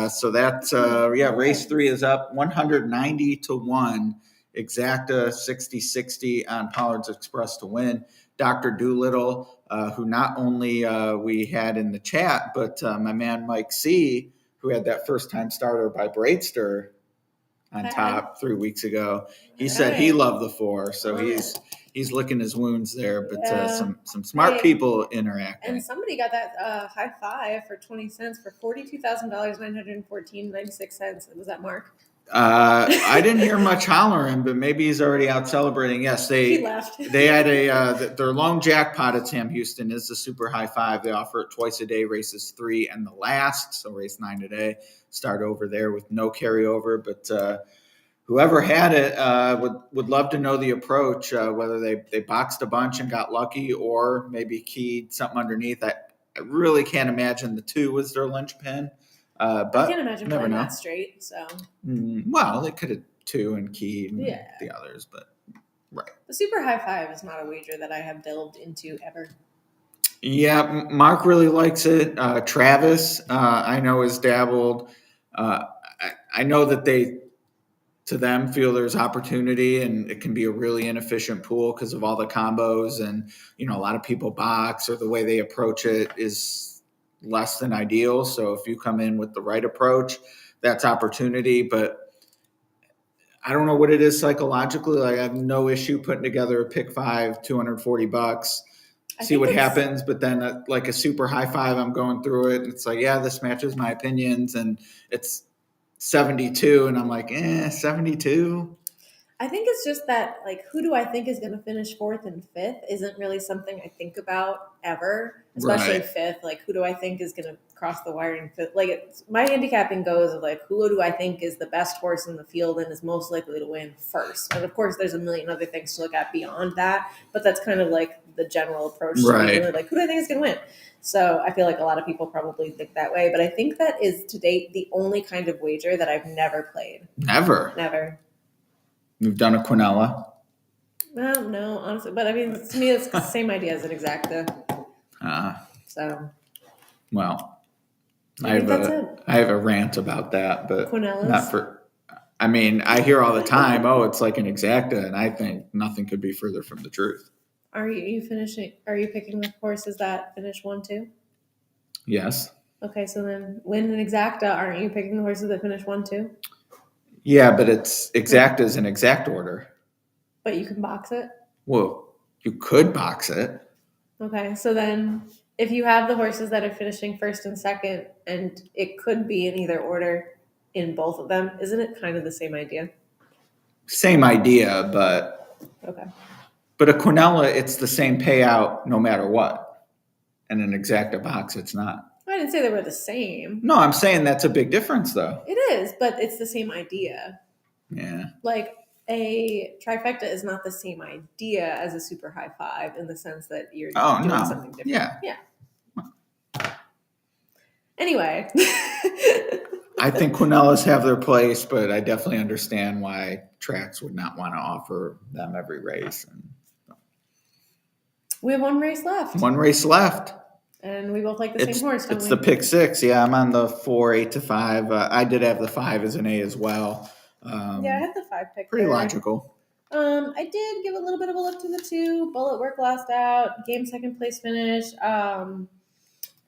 So that's, race 3 is up 190-1. Exacta 60-60 on Pollard's Express to win. Dr. Doolittle, who not only we had in the chat, but my man Mike C., who had that first-time starter by Bradester on top 3 weeks ago. He said he loved the 4, so he's licking his wounds there. But some smart people interacting. And somebody got that high five for 20 cents for $42,000, $914.96. Was that Mark? I didn't hear much hollering, but maybe he's already out celebrating. Yes, he left. They had their lone jackpot at Sam Houston is the super high five. They offer it twice a day, races 3 and the last. So race 9 today, start over there with no carryover. But whoever had it would love to know the approach, whether they boxed a bunch and got lucky or maybe keyed something underneath. I really can't imagine the 2 was their linchpin. But I can't imagine playing that straight. So well, they could have 2 and keyed the others, but right. The super high five is not a wager that I have delved into ever. Yeah, Mark really likes it. Travis, I know, has dabbled. I know that to them, feel there's opportunity, and it can be a really inefficient pool because of all the combos, and a lot of people box, or the way they approach it is less than ideal. So if you come in with the right approach, that's opportunity. But I don't know what it is psychologically. Like, I have no issue putting together a pick 5, $240, see what happens. But then like a super high five, I'm going through it, and it's like, yeah, this matches my opinions, and it's 72, and I'm like, 72. I think it's just that, like, who do I think is going to finish 4th and 5th isn't really something I think about ever, especially 5th. Like, who do I think is going to cross the wire in 5th? Like, my handicapping goes of, like, who do I think is the best horse in the field and is most likely to win first? And, of course, there's a million other things to look at beyond that, but that's kind of, like, the general approach. Right. Really, like, who do I think is going to win? So I feel like a lot of people probably think that way, but I think that is, to date, the only kind of wager that I've never played. Never. We've done a Quinella. Well, no, honestly. But I mean, to me, it's the same idea as an exacta. So. Well, I have a rant about that, but Quinellas? Not for. I mean, I hear all the time, it's like an exacta, and I think nothing could be further from the truth. Are you picking the horses that finish 1-2? Yes. Okay, so then when an exacta, aren't you picking the horses that finish 1-2? Yeah, but it's exacta is an exact order. But you can box it? Well, you could box it. Okay, so then if you have the horses that are finishing 1st and 2nd, and it could be in either order in both of them, isn't it kind of the same idea? Same idea, but... Okay. But a Quinella, it's the same payout no matter what. And an exacta box, it's not. I didn't say they were the same. No, I'm saying that's a big difference, though. It is, but it's the same idea. Yeah. Like, a trifecta is not the same idea as a super high five in the sense that you're doing something different. Yeah. Anyway. I think Quinellas have their place, but I definitely understand why tracks would not want to offer them every race. And We have one race left. one race left. And we both like the same horse, don't It's we? the pick 6. Yeah, I'm on the 4, 8 to 5. I did have the 5 as an A as well. Yeah, I had the 5 pick. Pretty there. logical. I did give a little bit of a look to the 2. Bullet Work last out. Game second place finish.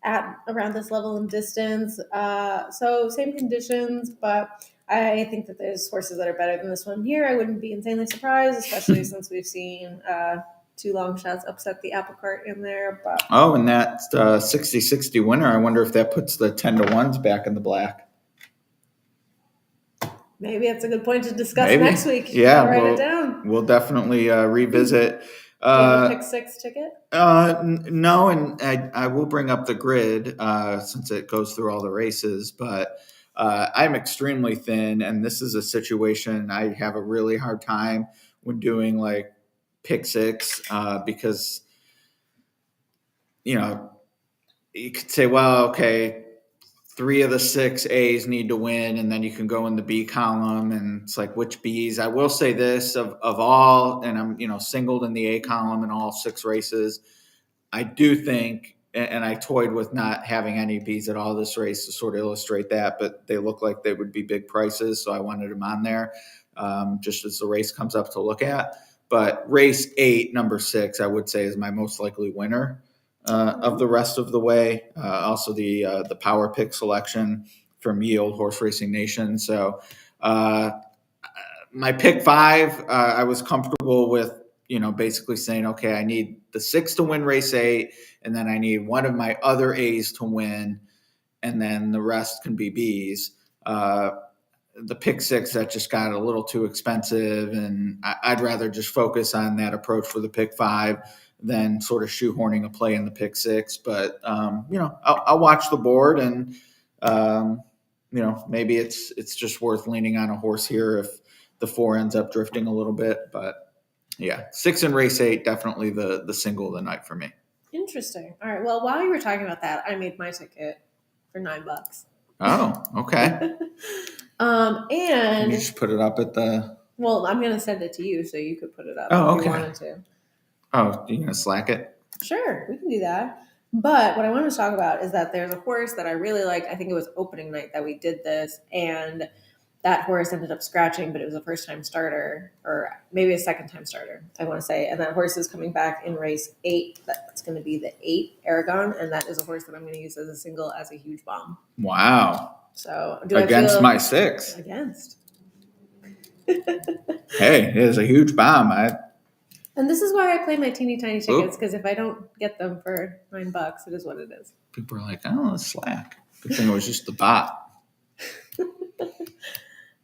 At around this level and distance. So same conditions, but I think that there's horses that are better than this one here. I wouldn't be insanely surprised, especially since we've seen 2 long shots upset the apple cart in there. But Oh, and that 60-60 winner, I wonder if that puts the 10 to 1s back in the black. maybe that's a good point to discuss Maybe. next week. Yeah, Write it down. We'll definitely revisit. Do you have a pick 6 ticket? No, and I will bring up the grid since it goes through all the races, but I'm extremely thin, and this is a situation I have a really hard time when doing like pick 6 because, you know, you could say, well, okay, 3 of the 6 A's need to win, and then you can go in the B column, and it's like which B's. I will say this of all, and I'm singled in the A column in all 6 races. I do think, and I toyed with not having any B's at all this race to sort of illustrate that, but they look like they would be big prices, so I wanted them on there just as the race comes up to look at. But race 8, number 6, I would say is my most likely winner. Of the rest of the way. Also the power pick selection from Yield Horse Racing Nation. So my pick 5, I was comfortable with, basically saying, okay, I need the 6 to win race 8, and then I need one of my other A's to win, and then the rest can be B's. The pick 6, that just got a little too expensive, and I'd rather just focus on that approach for the pick 5 than sort of shoehorning a play in the pick 6. But I'll watch the board, and maybe it's just worth leaning on a horse here if the 4 ends up drifting a little bit. But yeah, 6 in race 8, definitely the single of the night for me. Interesting. All right. Well, while you were talking about that, I made my ticket for $9. Oh, okay. And You just put it up at the. Well, I'm gonna send it to you so you could put it up Oh, if okay. you wanted to. Oh, you're gonna slack it? Sure, we can do that. But what I wanted to talk about is that there's a horse that I really liked. I think it was opening night that we did this, and that horse ended up scratching, but it was a first-time starter, or maybe a second-time starter, I want to say. And that horse is coming back in race 8. That's going to be the 8 Aragon, and that is a horse that I'm going to use as a single as a huge bomb. Wow. So against my 6. Against. Hey, it is a huge bomb. And this is why I play my teeny tiny tickets, because if I don't get them for $9, it is what it is. People are like, oh, it's slack. Good thing it was just the bot.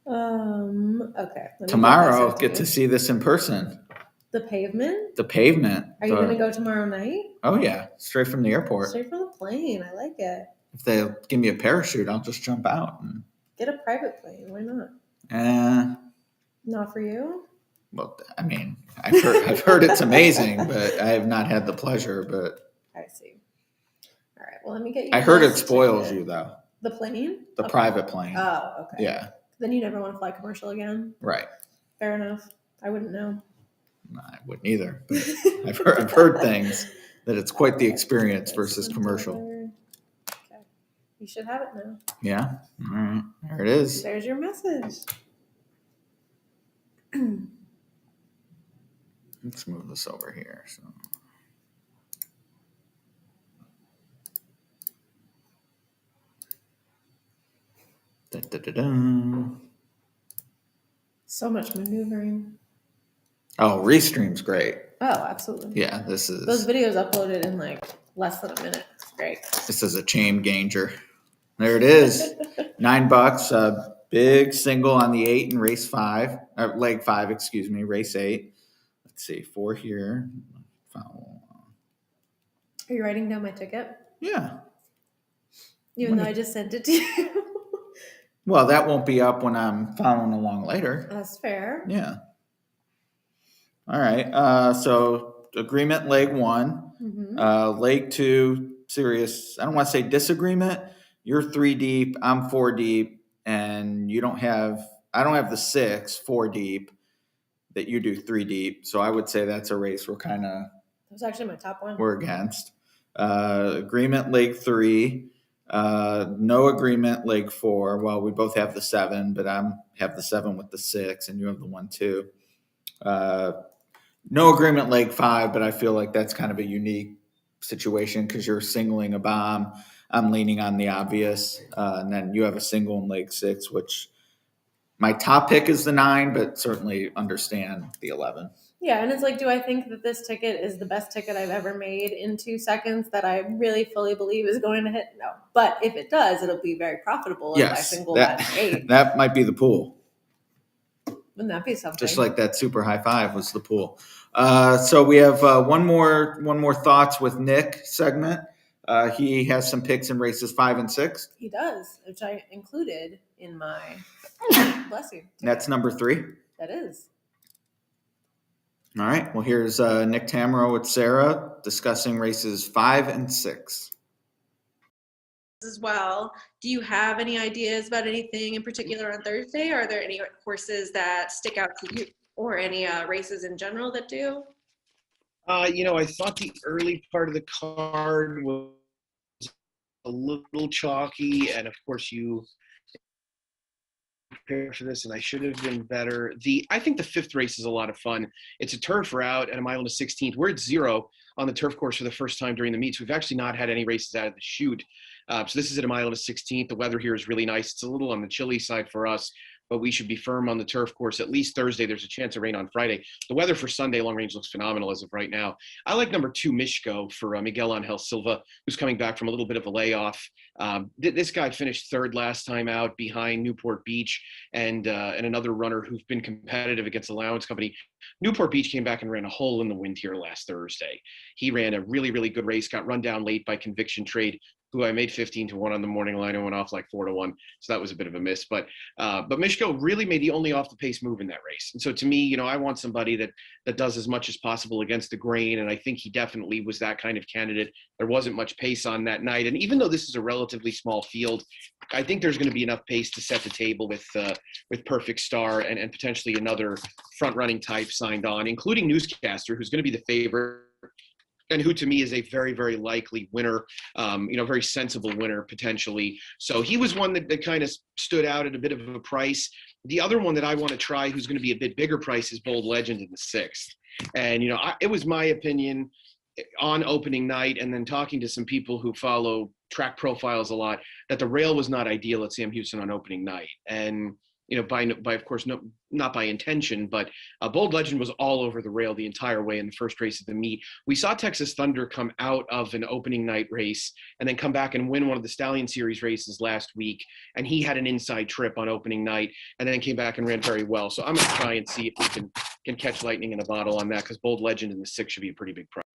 Okay. Tomorrow, get to see this in person. The pavement? The pavement. Are you going to go tomorrow night? Oh, yeah. Straight from the airport. Straight from the plane. I like it. If they give me a parachute, I'll just jump out. And, get a private plane. Why not? Not for you? Well, I mean, I've heard it's amazing, but I have not had the pleasure. But I see. All right. Well, let me get you. I heard it spoils you, though. The plane? The private plane. Oh, okay. Yeah. Then you never want to fly commercial again? Right. Fair enough. I wouldn't know. I wouldn't either. But I've heard things that it's quite the experience versus commercial. Okay. You should have it now. Yeah. All right. There it is. There's your message. Let's move this over here. So. Da-da-da-da. So much maneuvering. Oh, Restream's great. Oh, absolutely. Yeah, this is. Those videos uploaded in like less than a minute. It's great. This is a chain ganger. There it is. $9. A big single on the 8 in race 5. Leg 5, excuse me, race 8. Let's see, 4 here. Follow. Are you writing down my ticket? Yeah. Even though I just sent it to you. Well, that won't be up when I'm following along later. That's fair. Yeah. All right. So agreement leg 1. Mm-hmm. Leg 2, serious. I don't want to say disagreement. You're 3 deep. I'm 4 deep. and I don't have the 6 4 deep that you do 3 deep. So I would say that's a race That was actually my top one. we're against. Agreement leg 3, no agreement leg 4. Well, we both have the 7, but I have the 7 with the 6, and you have the 1 2. No agreement leg 5, but I feel like that's kind of a unique situation because you're singling a bomb. I'm leaning on the obvious, and then you have a single in leg 6, which my top pick is the 9, but certainly understand the 11. Yeah, and it's like, do I think that this ticket is the best ticket I've ever made in 2 seconds that I really fully believe is going to hit? No. But if it does, it'll be very profitable if I single that 8. That might be the pool. Wouldn't that be something? Just like that super high 5 was the pool. So we have one more thoughts with Nick segment. He has some picks in races 5 and 6. He does, which I included in my bless you. That's number 3. That is. All right. Well, here's Nick Tamero with Sarah discussing races 5 and 6. As well, do you have any ideas about anything in particular on Thursday? Are there any horses that stick out to you, or any races in general that do? I thought the early part of the card was a little chalky, and of course you prepared for this, and I should have been better. I think the 5th race is a lot of fun. It's a turf route at a mile and a 16th. We're at 0 on the turf course for the first time during the meets. We've actually not had any races out of the chute. So this is at a mile and a 16th. The weather here is really nice. It's a little on the chilly side for us, but we should be firm on the turf course at least Thursday. There's a chance of rain on Friday. The weather for Sunday long range looks phenomenal as of right now. I like number 2, Mishko, for Miguel Angel Silva, who's coming back from a little bit of a layoff. This guy finished 3rd last time out behind Newport Beach and another runner who's been competitive against Allowance Company. Newport Beach came back and ran a hole in the wind here last Thursday. He ran a really, really good race, got run down late by Conviction Trade, who I made 15-1 on the morning line and went off like 4-1. So that was a bit of a miss. But Mishko really made the only off the pace move in that race. And so to me, I want somebody that does as much as possible against the grain. And I think he definitely was that kind of candidate. There wasn't much pace on that night. And even though this is a relatively small field, I think there's going to be enough pace to set the table with Perfect Star and potentially another front running type signed on, including Newscaster, who's going to be the favorite, and who to me is a very, very likely winner, very sensible winner potentially. So he was one that kind of stood out at a bit of a price. The other one that I want to try, who's going to be a bit bigger price, is Bold Legend in the 6th. And, it was my opinion on opening night, and then talking to some people who follow track profiles a lot, that the rail was not ideal at Sam Houston on opening night. And, by of course, not by intention, but Bold Legend was all over the rail the entire way in the first race of the meet. We saw Texas Thunder come out of an opening night race and then come back and win one of the Stallion Series races last week. And he had an inside trip on opening night and then came back and ran very well. So I'm going to try and see if we can catch lightning in a bottle on that, because Bold Legend in the 6 should be a pretty big price.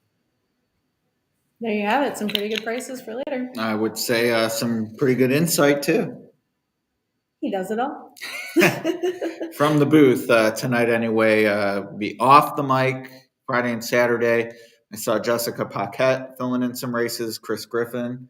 There you have it. Some pretty good prices for later. I would say some pretty good insight too. He does it all. From the booth tonight anyway, be off the mic Friday and Saturday. I saw Jessica Paquette filling in some races, Chris Griffin.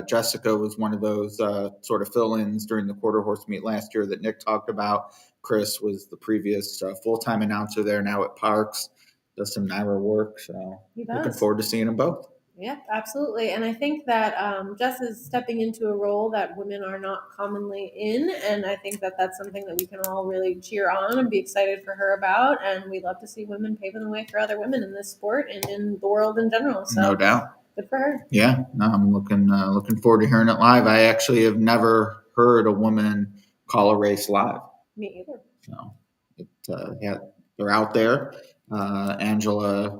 Jessica was one of those sort of fill-ins during the quarter horse meet last year that Nick talked about. Chris was the previous full-time announcer there, now at Parks. Does some NYRA work, so looking forward to seeing them both. Yeah, absolutely. And I think that Jess is stepping into a role that women are not commonly in. And I think that that's something that we can all really cheer on and be excited for her about. And we love to see women paving the way for other women in this sport and in the world in general. So no doubt. Good for her. Yeah, no, I'm looking forward to hearing it live. I actually have never heard a woman call a race live. Me either. So they're out there. Angela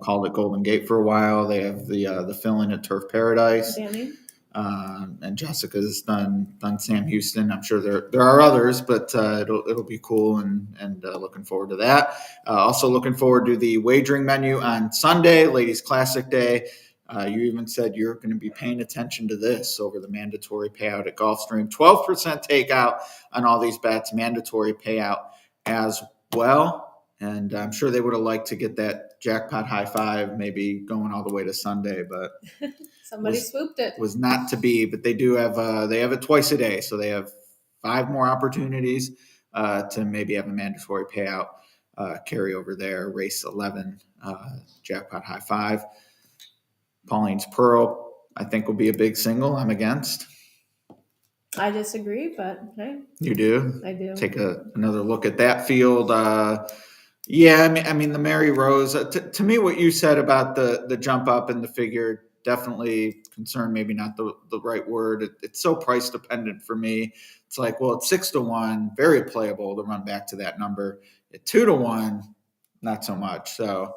called it Golden Gate for a while. They have the fill-in at Turf Paradise. Danny. And Jessica's done Sam Houston. I'm sure there are others, but it'll be cool and looking forward to that. Also looking forward to the wagering menu on Sunday, Ladies Classic Day. You even said you're going to be paying attention to this over the mandatory payout at Gulfstream. 12% takeout on all these bets, mandatory payout as well. And I'm sure they would have liked to get that jackpot high five, maybe going all the way to Sunday, but somebody swooped it. Was not to be. But they do have they have it twice a day, so they have 5 more opportunities to maybe have a mandatory payout carry over there. Race 11, jackpot high 5. Pauline's Pearl, I think, will be a big single. I'm against. I disagree, but hey, You do? I do. Take another look at that field. Yeah, I mean the Mary Rose. To me, what you said about the jump up and the figure definitely concern. Maybe not the right word. It's so price dependent for me. It's like, well, it's 6-1, very playable to run back to that number. At 2-1, not so much. So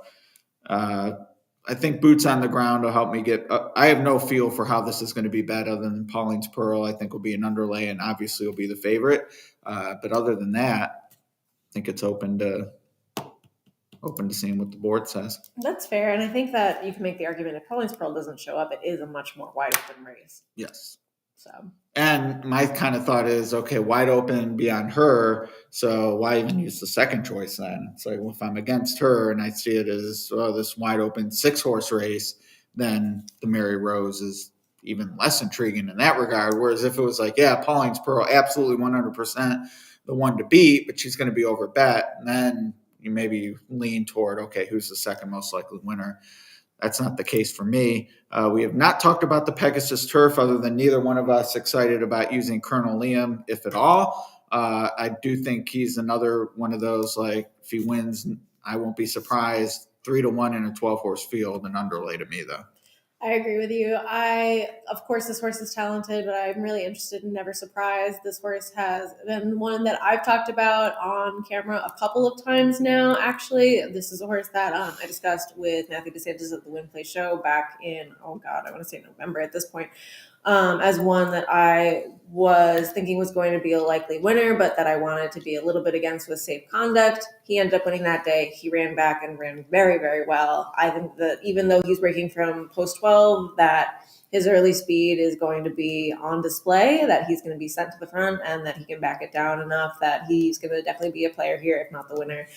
I think boots on the ground will help me get. I have no feel for how this is going to be bet other than Pauline's Pearl. I think will be an underlay and obviously will be the favorite. But other than that, I think it's open to seeing what the board says. That's fair, and I think that you can make the argument if Pauline's Pearl doesn't show up, it is a much more wide open race. Yes. So. And my kind of thought is, okay, wide open beyond her, so why even use the second choice then? It's like, well, if I'm against her and I see it as this wide open 6-horse race, then the Mary Rose is even less intriguing in that regard. Whereas if it was like, yeah, Pauline's Pearl, absolutely 100% the one to beat, but she's going to be over bet, and then you maybe lean toward, okay, who's the second most likely winner? That's not the case for me. We have not talked about the Pegasus Turf, other than neither one of us excited about using Colonel Liam, if at all. I do think he's another one of those, like, if he wins, I won't be surprised. 3-1 in a 12-horse field, and underlay to me, though. I agree with you. Of course, this horse is talented, but I'm really interested in Never Surprised. This horse has been one that I've talked about on camera a couple of times now, actually. This is a horse that I discussed with Matthew DeSantis at the Win Play Show back in, I want to say November at this point, as one that I was thinking was going to be a likely winner, but that I wanted to be a little bit against with Safe Conduct. He ended up winning that day. He ran back and ran very, very well. I think that even though he's breaking from post 12, that his early speed is going to be on display, that he's going to be sent to the front, and that he can back it down enough that he's going to definitely be a player here, if not the winner.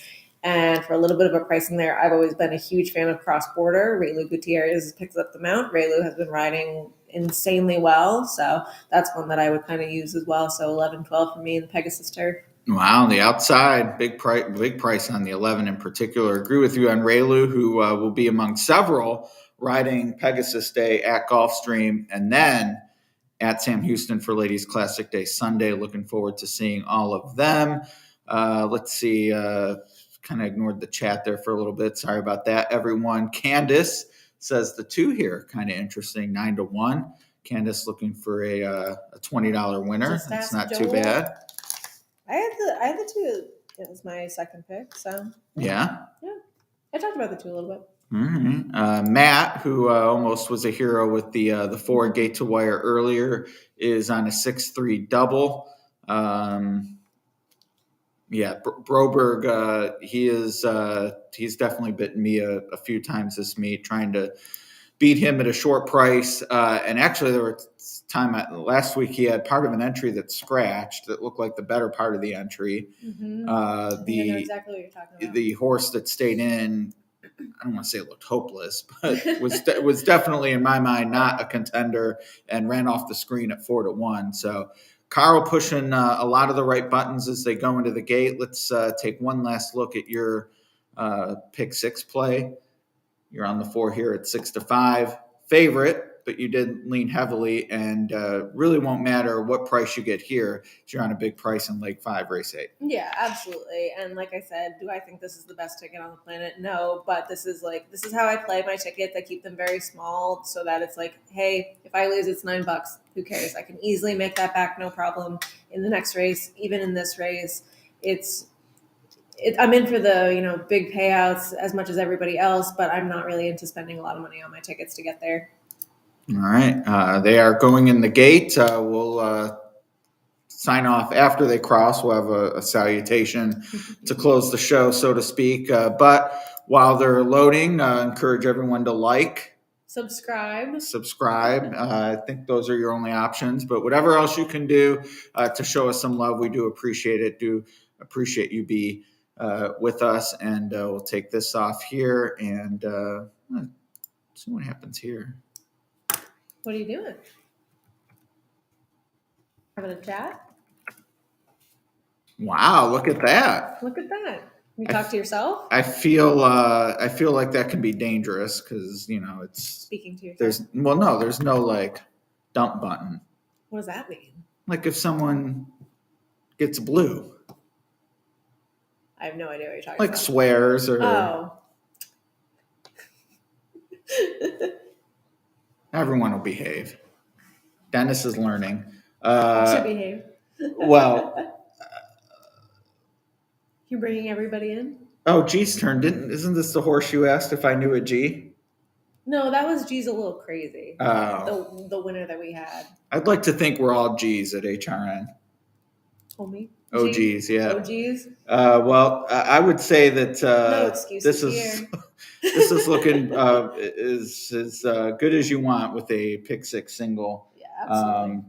And for a little bit of a pricing there, I've always been a huge fan of Cross Border. Raylu Gutierrez picks up the mount. Raylu has been riding insanely well, so that's one that I would kind of use as well. So 11-12 for me in the Pegasus Turf. Wow, the outside, big price on the 11 in particular. Agree with you on Raylu, who will be among several riding Pegasus Day at Gulfstream, and then at Sam Houston for Ladies Classic Day Sunday. Looking forward to seeing all of them. Let's see. Kind of ignored the chat there for a little bit. Sorry about that, everyone. Candace says the 2 here, kind of interesting, 9-1. Candace looking for a $20 winner. That's not too bad. I had the 2. It was my second pick. So yeah. I talked about the 2 a little bit. Mm-hmm. Matt, who almost was a hero with the 4 gate to wire earlier, is on a 6-3 double. Broberg, he's definitely bitten me a few times this meet, trying to beat him at a short price. And actually, there was time last week he had part of an entry that scratched that looked like the better part of the entry. Mm-hmm. I know exactly what you're talking about. The horse that stayed in, I don't want to say it looked hopeless, but was definitely in my mind not a contender, and ran off the screen at 4-1. So Carl pushing a lot of the right buttons as they go into the gate. Let's take one last look at your pick 6 play. You're on the 4 here at 6-5 favorite, but you did lean heavily, and really won't matter what price you get here. You're on a big price in Leg 5, race 8. Yeah, absolutely. And like I said, do I think this is the best ticket on the planet? No, but this is how I play my tickets. I keep them very small so that it's like, hey, if I lose, it's $9. Who cares? I can easily make that back, no problem. In the next race, even in this race, I'm in for the big payouts as much as everybody else, but I'm not really into spending a lot of money on my tickets to get there. All right. They are going in the gate. We'll sign off after they cross. We'll have a salutation to close the show, so to speak. But while they're loading, encourage everyone to subscribe. I think those are your only options. But whatever else you can do to show us some love, we do appreciate it. Do appreciate you be with us. And we'll take this off here and see what happens here. What are you doing? Having a chat? Wow, look at that. Look at that. You talk to yourself? I feel like that can be dangerous because it's Speaking to yourself. there's no like dump button. What does that mean? Like if someone gets blue, I have no idea what you're talking like about. swears or Oh. everyone will behave. Dennis is learning. Should behave. Well, You're bringing everybody in? oh, G's turn. Isn't this the horse you asked if I knew a G? No, that was G's a little crazy. Oh. The winner that we had. I'd like to think we're all G's at HRN. Homie. OGs, yeah. OGs. Well, I would say that No excuses this is here. this is looking as good as you want with a pick six single. Yeah, absolutely.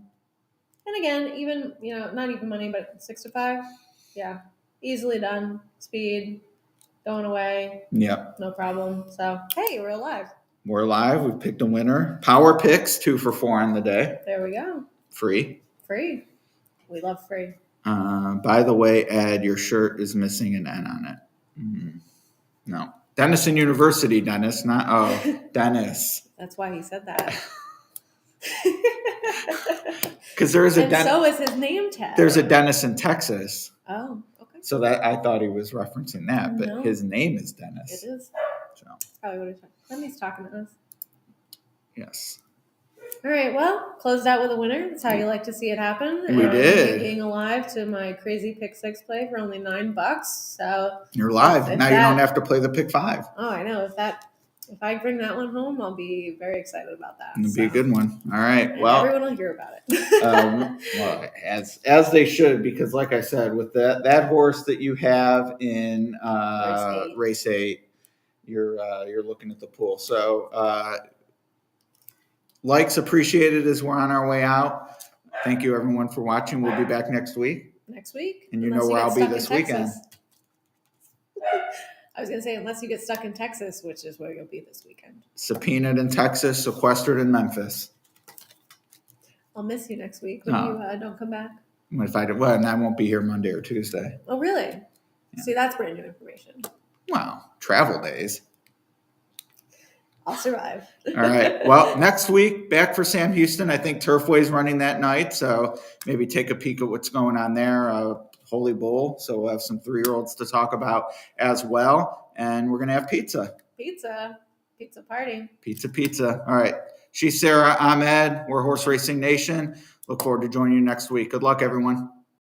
And again, even not even money, but 6 to 5. Yeah, easily done. Speed, going away. Yep, No problem. So hey, we're alive. we're live. We picked a winner. Power picks 2 for 4 on the day. There we go. Free. Free. We love free. By the way, Ed, your shirt is missing an N on it. No. Denison University, Dennis, not Dennis. That's why he said that. Because there is a so is his name tag. There's a Denison, Texas. Oh, okay. So that I thought he was referencing that, but No. his name is Dennis. It is. So Probably what he's talking to us. yes. All right, well, closed out with a winner. That's how you like to see it happen. We did. Being alive to my crazy pick 6 play for only $9. So You're live. If Now that- you don't have to play the pick 5. oh, I know if I bring that one home, I'll be very excited about that. It'll be a good one. All right. And Well, everyone will hear about it. well, as they should, because like I said, with that horse that you have in race 8, you're looking at the pool. So likes appreciated as we're on our way out. Thank you everyone for watching. We'll be back next week. Next week, And you unless know where get I'll be stuck in this weekend. Texas. I was gonna say unless you get stuck in Texas, which is where you'll be this weekend. Subpoenaed in Texas, sequestered in Memphis. I'll miss you next week when you don't come back. If I did, well, and I won't be here Monday or Tuesday. Oh, really? Yeah. See, that's brand new information. Wow, travel days. I'll survive. All right. Well, next week, back for Sam Houston. I think Turfway's running that night, so maybe take a peek at what's going on there. Holy Bowl, so we'll have some 3-year-olds to talk about as well. And we're going to have pizza. Pizza party. Pizza. All right. She's Sarah. I'm Ed. We're Horse Racing Nation. Look forward to joining you next week. Good luck, everyone.